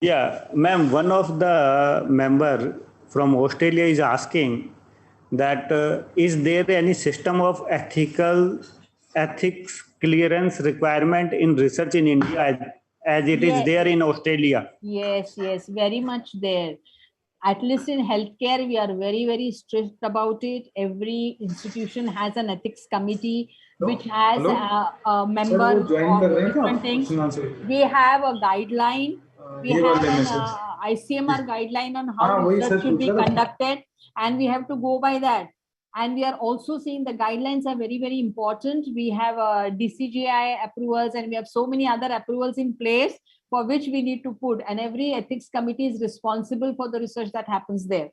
Yeah, ma'am, one of the member from Australia is asking that is there any system of ethics clearance requirement in research in India as it is there in Australia? Yes, very much there. At least in healthcare, we are very, very strict about it. Every institution has an ethics committee which has a member of different things. We have a guideline. We have an ICMR guideline on how research should be conducted, and we have to go by that. And we are also seeing the guidelines are very, very important. We have DCGI approvals, and we have so many other approvals in place for which we need to put, and every ethics committee is responsible for the research that happens there.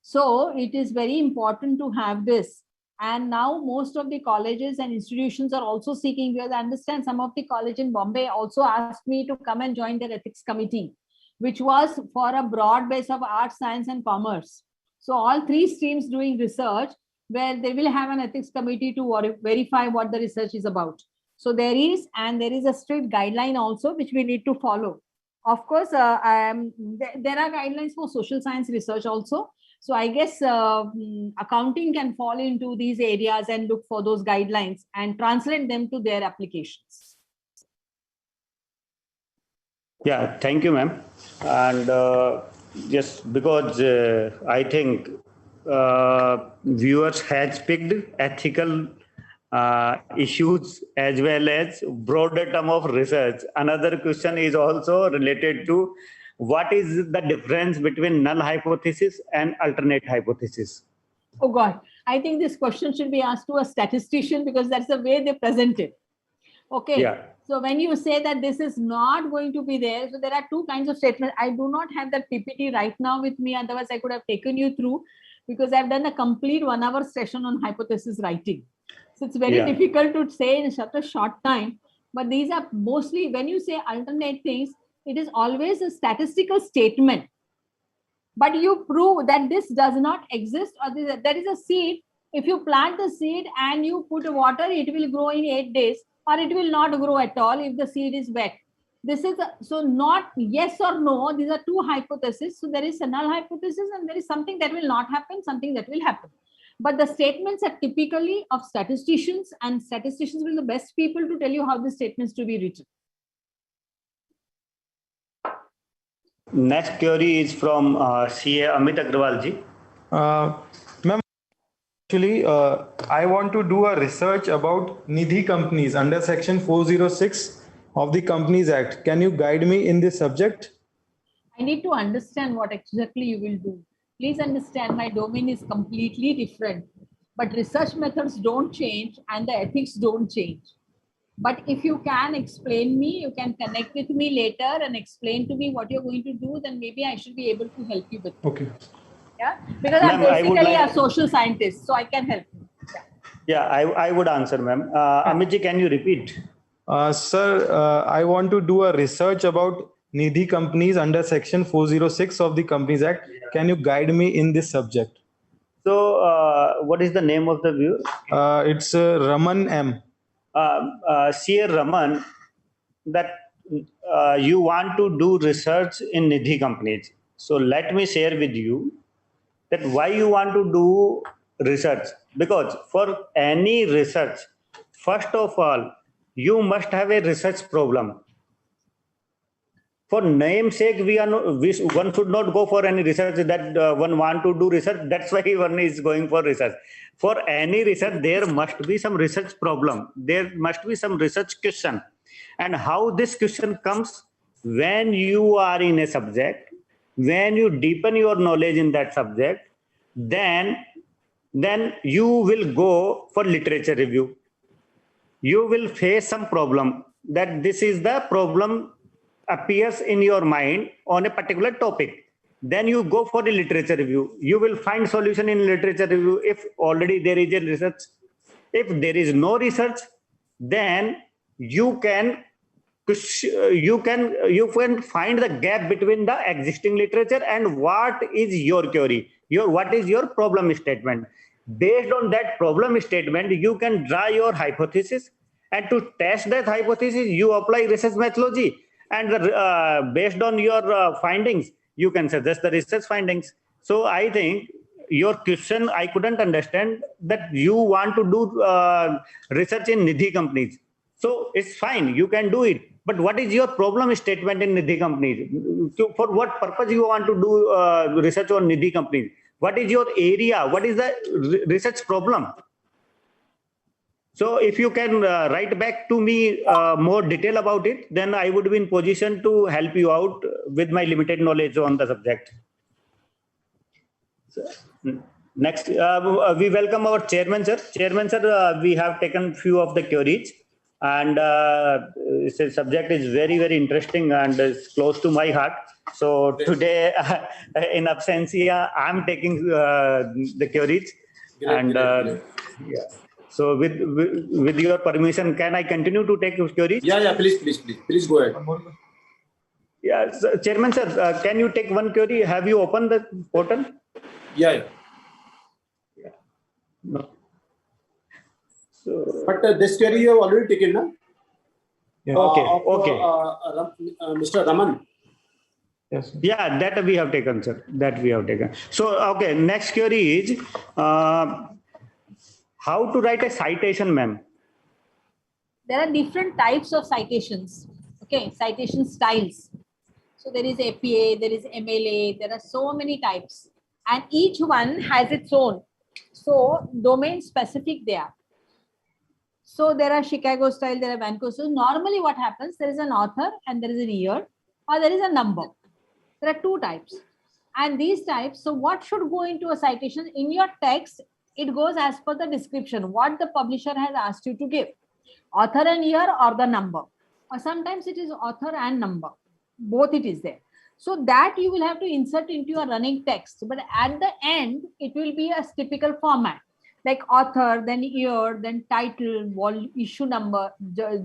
So it is very important to have this. And now most of the colleges and institutions are also seeking, because I understand some of the college in Bombay also asked me to come and join their ethics committee, which was for a broad base of arts, science, and commerce. So all three streams doing research, where they will have an ethics committee to verify what the research is about. So there is a strict guideline also which we need to follow. Of course, there are guidelines for social science research also. So I guess accounting can fall into these areas and look for those guidelines and translate them to their applications. Yeah, thank you, ma'am. And just because I think viewers has picked ethical issues as well as broader term of research. Another question is also related to what is the difference between null hypothesis and alternate hypothesis? Oh God, I think this question should be asked to a statistician, because that's the way they present it. Okay. Yeah. So when you say that this is not going to be there, so there are two kinds of statements. I do not have that PPT right now with me. Otherwise, I could have taken you through, because I've done a complete 1 hour session on hypothesis writing. So it's very difficult to say in such a short time. But these are mostly, when you say alternate things, it is always a statistical statement. But you prove that this does not exist, or there is a seed. If you plant the seed and you put water, it will grow in 8 days, or it will not grow at all if the seed is wet. This is so not yes or no. These are two hypotheses. So there is a null hypothesis and there is something that will not happen, something that will happen. But the statements are typically of statisticians, and statisticians will be the best people to tell you how the statements to be written. Next query is from CA Amit Agrawal ji. Ma'am, actually, I want to do a research about Nidhi companies under section 406 of the Companies Act. Can you guide me in this subject? I need to understand what exactly you will do. Please understand my domain is completely different, but research methods don't change and the ethics don't change. But if you can explain me, you can connect with me later and explain to me what you're going to do, then maybe I should be able to help you with it. Okay. Yeah, because I'm Ma'am, I would basically like- a social scientist, so I can help you. Yeah, I would answer, ma'am. Amit ji, can you repeat? Sir, I want to do a research about Nidhi companies under section 406 of the Companies Act. Can you guide me in this subject? So, what is the name of the viewer? It's Raman M. CA Raman, that you want to do research in Nidhi companies. So let me share with you that why you want to do research. Because for any research, first of all, you must have a research problem. For namesake, one should not go for any research that one want to do research. That's why one is going for research. For any research, there must be some research problem. There must be some research question. And how this question comes when you are in a subject, when you deepen your knowledge in that subject, then you will go for literature review. You will face some problem that this is the problem appears in your mind on a particular topic. Then you go for the literature review. You will find solution in literature review if already there is a research. If there is no research, then you can find the gap between the existing literature and what is your query, what is your problem statement. Based on that problem statement, you can draw your hypothesis, and to test that hypothesis, you apply research methodology, and based on your findings, you can suggest the research findings. So I think your question, I couldn't understand that you want to do research in Nidhi companies. So it's fine, you can do it. But what is your problem statement in Nidhi companies? So for what purpose you want to do research on Nidhi companies? What is your area? What is the research problem? So if you can write back to me more detail about it, then I would be in position to help you out with my limited knowledge on the subject. So, next, we welcome our chairman, sir. Chairman, sir, we have taken few of the queries, and the subject is very, very interesting and is close to my heart. So today, in absentia, I'm taking the queries. And yeah. So with your permission, can I continue to take queries? Yeah, please go ahead. Yeah, so, Chairman, sir, can you take one query? Have you opened the portal? Yeah. No. So, But this query you have already taken, na? Yeah. Okay. Mr. Raman. Yes. Yeah, that we have taken, sir. That we have taken. So, okay, next query is how to write a citation, ma'am? There are different types of citations. Okay, citation styles. So there is APA, there is MLA, there are so many types, and each one has its own. So domain specific they are. So there are Chicago style, there are Vancouver. So normally what happens, there is an author and there is an year, or there is a number. There are two types. And these types, so what should go into a citation? In your text, it goes as per the description, what the publisher has asked you to give. Author and year or the number. Or sometimes it is author and number. Both it is there. So that you will have to insert into your running text. But at the end, it will be a typical format. Like author, then year, then title, issue number,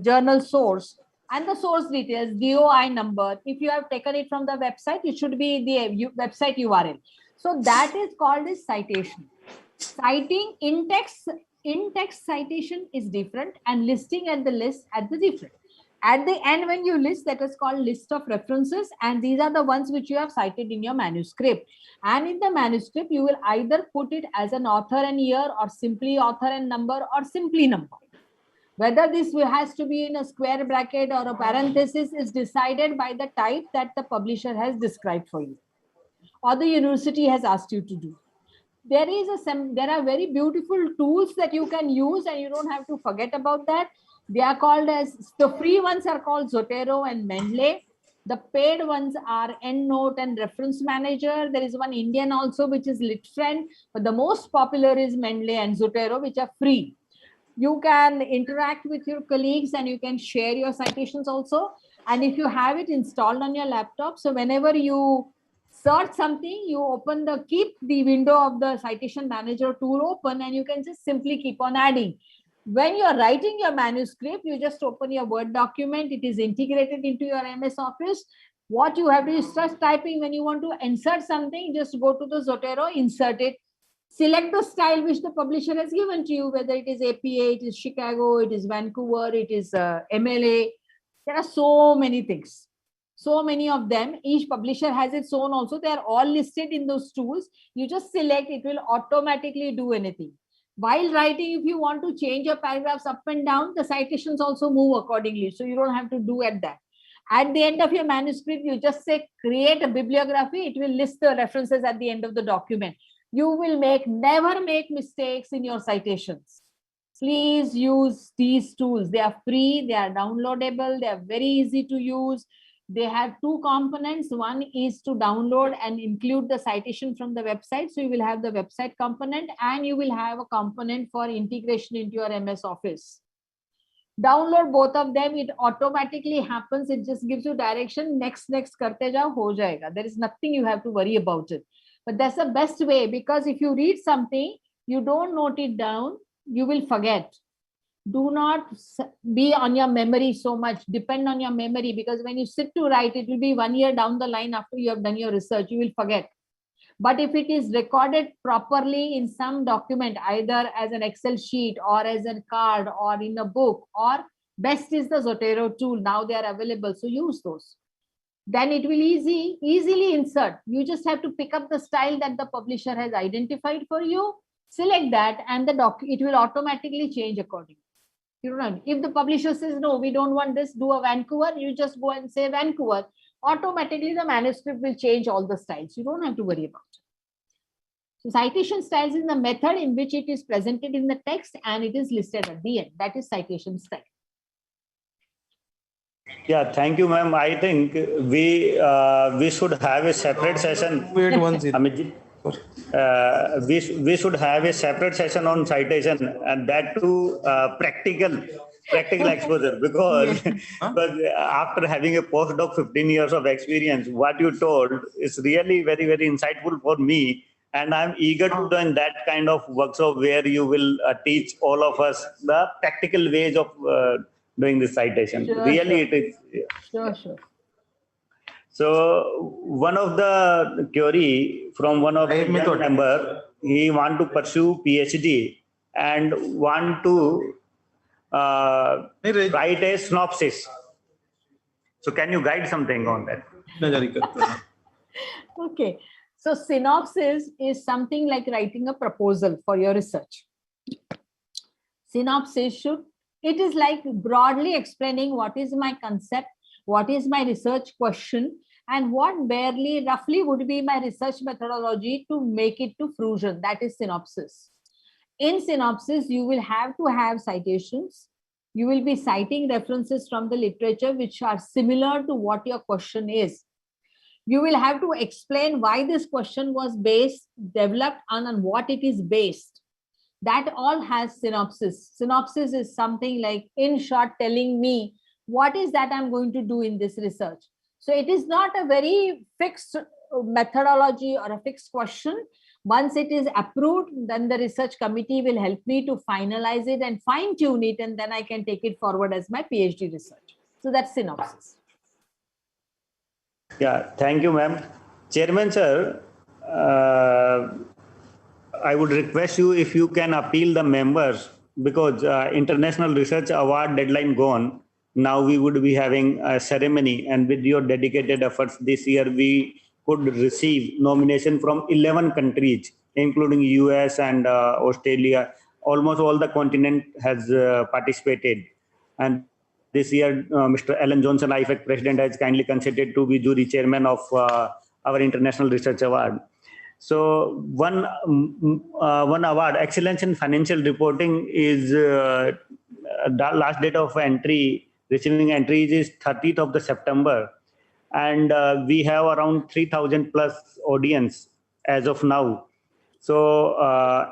journal source, and the source details, DOI number. If you have taken it from the website, it should be the website URL. So that is called as citation. Citing in text citation is different, and listing at the list at the different. At the end, when you list, that is called list of references, and these are the ones which you have cited in your manuscript. And in the manuscript, you will either put it as an author and year, or simply author and number, or simply number. Whether this has to be in a square bracket or a parenthesis is decided by the type that the publisher has described for you, or the university has asked you to do. There are very beautiful tools that you can use, and you don't have to forget about that. They are called as, the free ones are called Zotero and Mendeley. The paid ones are EndNote and Reference Manager. There is one Indian also, which is LitFriend, but the most popular is Mendeley and Zotero, which are free. You can interact with your colleagues and you can share your citations also. And if you have it installed on your laptop, so whenever you search something, you keep the window of the citation manager tool open, and you can just simply keep on adding. When you're writing your manuscript, you just open your Word document. It is integrated into your MS Office. What you have to do is start typing. When you want to insert something, just go to the Zotero, insert it. Select the style which the publisher has given to you, whether it is APA, it is Chicago, it is Vancouver, it is MLA. There are so many things, so many of them. Each publisher has its own also. They are all listed in those tools. You just select, it will automatically do anything. While writing, if you want to change your paragraphs up and down, the citations also move accordingly. So you don't have to do at that. At the end of your manuscript, you just say, create a bibliography. It will list the references at the end of the document. You will never make mistakes in your citations. Please use these tools. They are free, they are downloadable, they are very easy to use. They have two components. One is to download and include the citation from the website. So you will have the website component, and you will have a component for integration into your MS Office. Download both of them. It automatically happens. It just gives you direction. Next karte jao, ho jayega. There is nothing you have to worry about it. But that's the best way, because if you read something, you don't note it down, you will forget. Do not be on your memory so much, depend on your memory, because when you sit to write, it will be 1 year down the line after you have done your research, you will forget. But if it is recorded properly in some document, either as an Excel sheet or as a card or in a book, or best is the Zotero tool. Now they are available, so use those. Then it will easily insert. You just have to pick up the style that the publisher has identified for you, select that, and it will automatically change accordingly. You know, if the publisher says, no, we don't want this, do a Vancouver, you just go and say Vancouver. Automatically, the manuscript will change all the styles. You don't have to worry about it. So citation styles is the method in which it is presented in the text and it is listed at the end. That is citation style. Yeah, thank you, ma'am. I think we should have a separate session. Wait one Amit, we should have a separate session on citation, and that too practical exposure, because because after having a postdoc 15 years of experience, what you told is really very, very insightful for me, and I'm eager to join that kind of workshop where you will teach all of us the practical ways of doing this citation. Really, it is. Sure. So one of the query from one of the member, he want to pursue PhD and want to write a synopsis. So can you guide something on that? Okay. So synopsis is something like writing a proposal for your research. Synopsis it is like broadly explaining what is my concept, what is my research question, and what roughly would be my research methodology to make it to fruition. That is synopsis. In synopsis, you will have to have citations. You will be citing references from the literature which are similar to what your question is. You will have to explain why this question was developed on what it is based. That all has synopsis. Synopsis is something like, in short, telling me what is that I'm going to do in this research. So it is not a very fixed methodology or a fixed question. Once it is approved, then the research committee will help me to finalize it and fine tune it, and then I can take it forward as my PhD research. So that's synopsis. Yeah, thank you, ma'am. Chairman, sir, I would request you if you can appeal the members, because International Research Award deadline gone. now we would be having a ceremony, and with your dedicated efforts this year, we could receive nomination from 11 countries, including US and Australia. Almost all the continent has participated. And this year, Mr. Alan Johnson, IFAC President, has kindly consented to be jury chairman of our International Research Award. So one award, Excellence in Financial Reporting, is the last date of entry, receiving entries is 30th of the September. And we have around 3,000 plus audience as of now. So,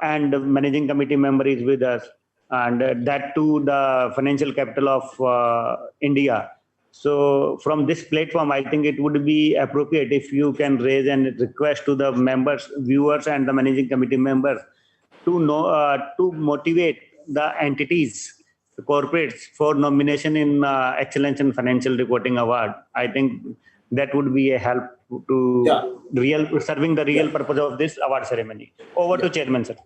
and the managing committee member is with us, and that too the financial capital of India. So from this platform, I think it would be appropriate if you can raise a request to the members, viewers, and the managing committee members to know to motivate the entities, the corporates, for nomination in Excellence in Financial Reporting Award. I think that would be a help to serving the real purpose of this award ceremony. Over to Chairman, sir.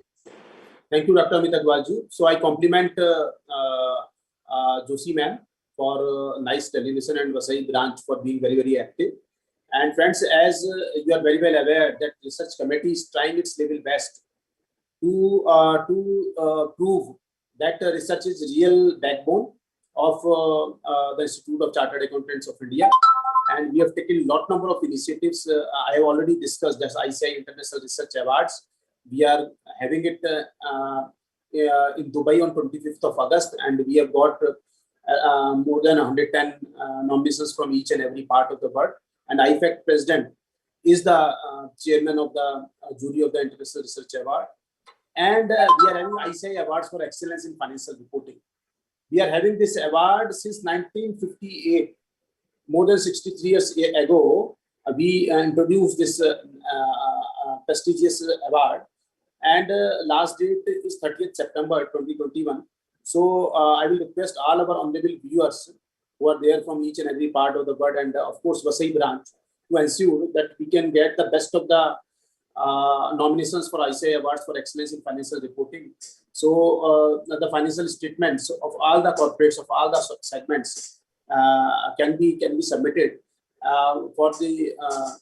Thank you, Dr. Amit Agrawalji. So I compliment Joshi ma'am for nice television and Vasai branch for being very, very active. And friends, as you are very well aware that research committee is trying its level best to prove that research is real backbone of the Institute of Chartered Accountants of India. And we have taken lot number of initiatives. I have already discussed that ICI International Research Awards. We are having it in Dubai on 25th of August, and we have got more than 110 nominations from each and every part of the world. And IFAC President is the chairman of the jury of the International Research Award. And we are having ICI Awards for Excellence in Financial Reporting. We are having this award since 1958. More than 63 years ago, we introduced this prestigious award, and last date is 30th September 2021. So I will request all our honorable viewers who are there from each and every part of the world, and of course Vasai branch, to ensure that we can get the best of the nominations for ICI Awards for Excellence in Financial Reporting. So the financial statements of all the corporates, of all the segments, can be submitted for the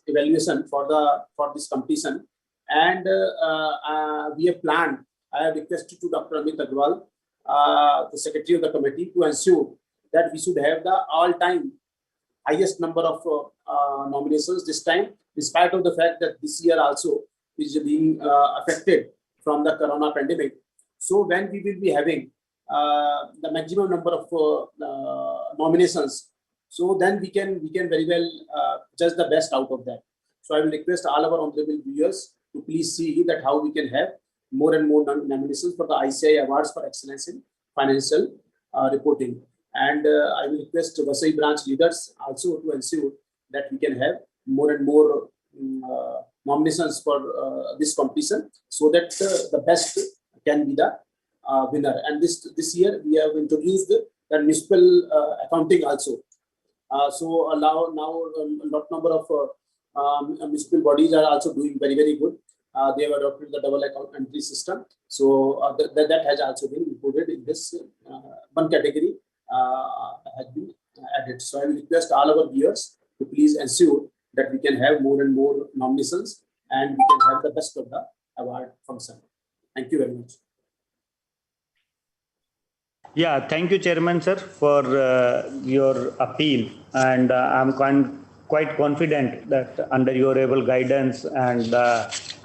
evaluation for this competition. And we have planned. I have requested to Dr. Amit Agrawal, the secretary of the committee, to ensure that we should have the all-time highest number of nominations this time, in spite of the fact that this year also is being affected from the corona pandemic. So when we will be having the maximum number of nominations, so then we can very well judge the best out of that. So I will request all our honorable viewers to please see that how we can have more and more nominations for the ICI Awards for Excellence in Financial Reporting. And I will request Vasai branch leaders also to ensure that we can have more and more nominations for this competition, so that the best can be the winner. And this year we have introduced the municipal accounting also. So now a lot number of municipal bodies are also doing very, very good. They have adopted the double account entry system. So that has also been included in this one category has been added. So I will request all our viewers to please ensure that we can have more and more nominations, and we can have the best of the award function. Thank you very much. Yeah, thank you, Chairman, sir, for your appeal. And I'm quite confident that under your able guidance and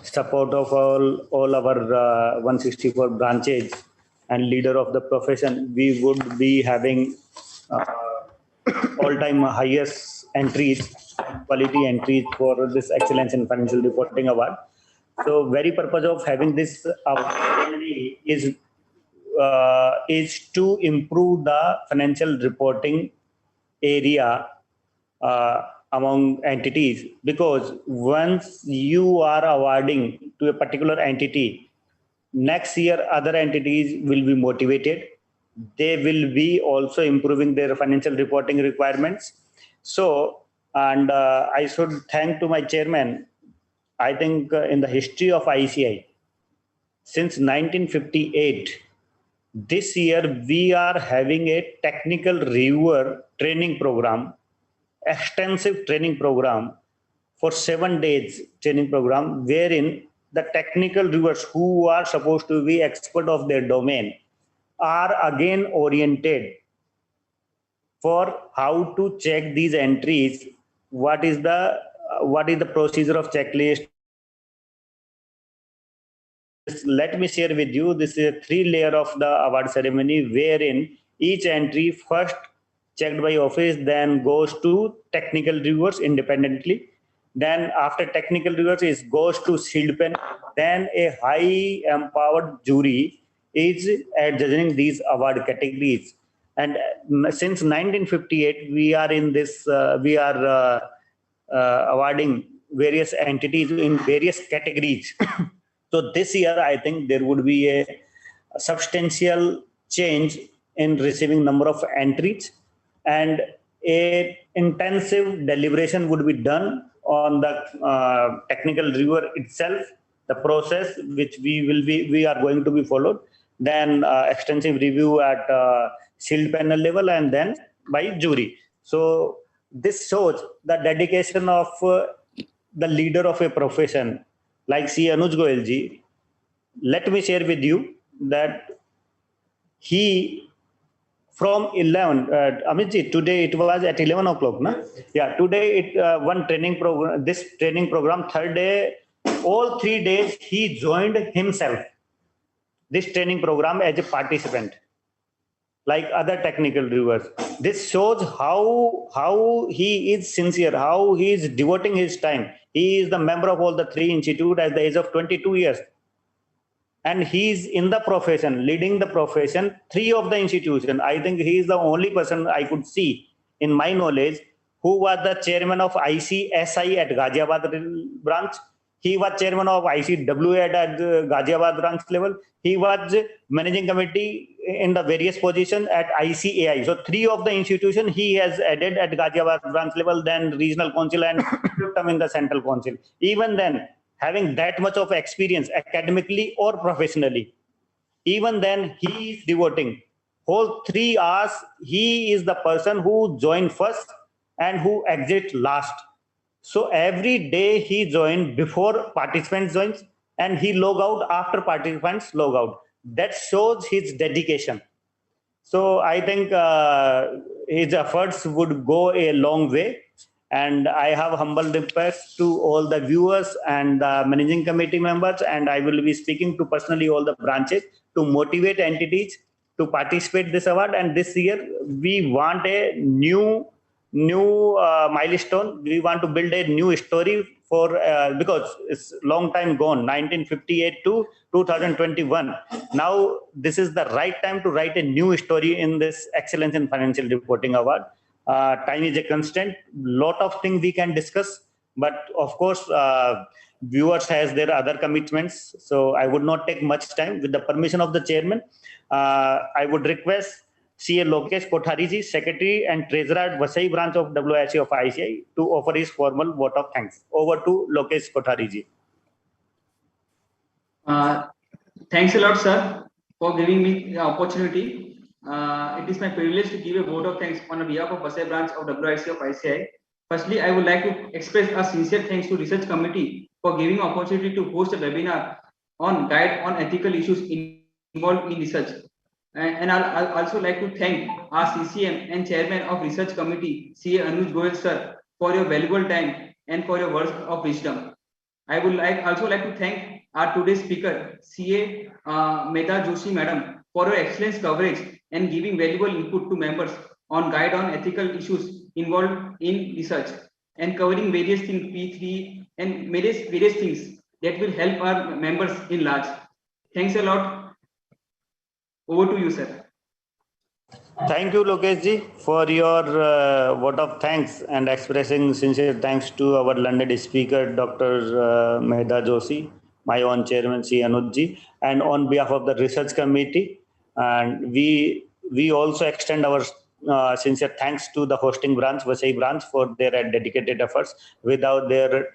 support of all our 164 branches and leader of the profession, we would be having all-time highest entries, quality entries for this Excellence in Financial Reporting Award. So very purpose of having this award is to improve the financial reporting area among entities, because once you are awarding to a particular entity, next year other entities will be motivated. They will be also improving their financial reporting requirements. So, and I should thank to my chairman. I think in the history of ICI, since 1958, this year we are having a technical reviewer training program, extensive training program for 7 days training program, wherein the technical reviewers who are supposed to be expert of their domain are again oriented for how to check these entries, what is the procedure of checklist. Let me share with you, this is a 3-layer of the award ceremony, wherein each entry first checked by office, then goes to technical reviewers independently. Then after technical reviewers, it goes to sealed pen. Then a high empowered jury is judging these award categories. And since 1958, we are in this, awarding various entities in various categories. So this year, I think there would be a substantial change in receiving number of entries, and a intensive deliberation would be done on the technical reviewer itself, the process which we are going to be followed, then extensive review at sealed panel level, and then by jury. So this shows the dedication of the leader of a profession like C. Anuj Goyal ji. Let me share with you that he from 11, Amit ji, today it was at 11 o'clock, na? Yeah, today it one training program, this training program, third day, all 3 days he joined himself, this training program as a participant, like other technical reviewers. This shows how he is sincere, how he is devoting his time. He is the member of all the 3 institutes at the age of 22 years. And he is in the profession, leading the profession, 3 of the institutions. I think he is the only person I could see in my knowledge who was the chairman of ICSI at Ghaziabad branch. He was chairman of ICWA at Ghaziabad branch level. He was managing committee in the various positions at ICAI. So 3 of the institutions he has added at Ghaziabad branch level, then regional council, and term in the central council. Even then, having that much of experience academically or professionally, even then he is devoting whole 3 hours. He is the person who joined first and who exit last. So every day he joined before participants joins, and he log out after participants log out. That shows his dedication. So I think his efforts would go a long way. And I have humble request to all the viewers and the managing committee members, and I will be speaking to personally all the branches to motivate entities to participate this award. And this year we want a new milestone. We want to build a new story for because it's long time gone, 1958 to 2021. Now this is the right time to write a new story in this Excellence in Financial Reporting Award. Time is a constant. Lot of things we can discuss, but of course, viewers has their other commitments. So I would not take much time. With the permission of the chairman, I would request CA Lokesh Kothari ji, Secretary and Treasurer at Vasai branch of WIC of ICI, to offer his formal vote of thanks. Over to Lokesh Kothari ji. Thanks a lot, sir, for giving me the opportunity. It is my privilege to give a vote of thanks on behalf of Vasai branch of WIC of ICI. Firstly, I would like to express a sincere thanks to Research Committee for giving opportunity to host a webinar on guide on ethical issues involved in research. And I'll also like to thank our CCM and Chairman of Research Committee, CA Anuj Goyal sir, for your valuable time and for your words of wisdom. I would also like to thank our today's speaker, CA Mehta Joshi madam, for your excellent coverage and giving valuable input to members on guide on ethical issues involved in research, and covering various things, P3 and various things that will help our members in large. Thanks a lot. Over to you, sir. Thank you, Lokesh ji, for your vote of thanks and expressing sincere thanks to our learned speaker, Dr. Mehta Joshi, my own chairman, C. Anuj ji, and on behalf of the research committee. And we also extend our sincere thanks to the hosting branch, Vasai branch, for their dedicated efforts. Without their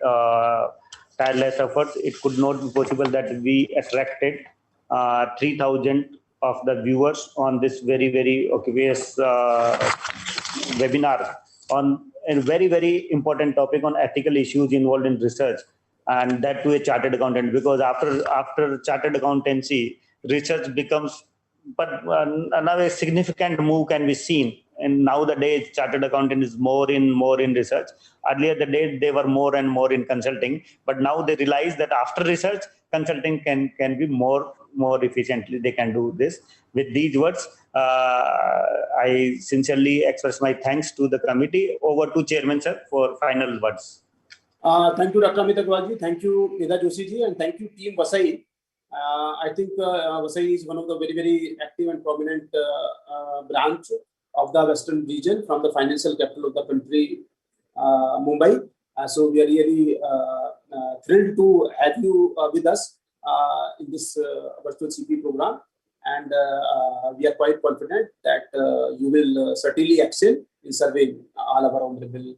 tireless efforts, it could not be possible that we attracted 3,000 of the viewers on this very obvious webinar on a very important topic on ethical issues involved in research, and that to a chartered accountant, because after chartered accountancy, research becomes, but now a significant move can be seen. And nowadays, chartered accountant is more in research. Earlier the day they were more and more in consulting, but now they realize that after research, consulting can be more efficiently. They can do this. With these words, I sincerely express my thanks to the committee. Over to Chairman sir for final words. Thank you, Dr. Amit Agarwal ji. Thank you, Meda Joshi ji, and thank you, Team Vasai. I think Vasai is one of the very active and prominent branch of the Western region from the financial capital of the country, Mumbai. So we are really thrilled to have you with us in this virtual CP program, and we are quite confident that you will certainly excel in serving all of our honorable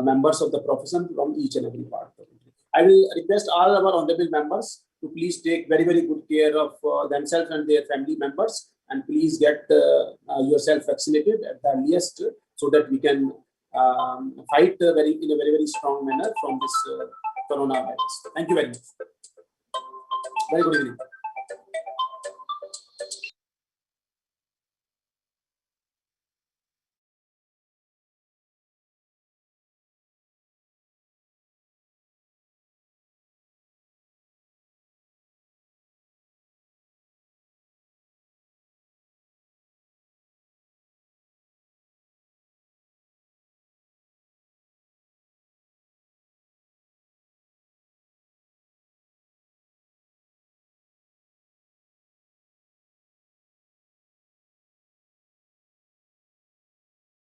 members of the profession from each and every part of the country. I will request all our honorable members to please take very good care of themselves and their family members, and please get yourself vaccinated at the earliest, so that we can fight in a very strong manner from this coronavirus. Thank you very much. Very good evening.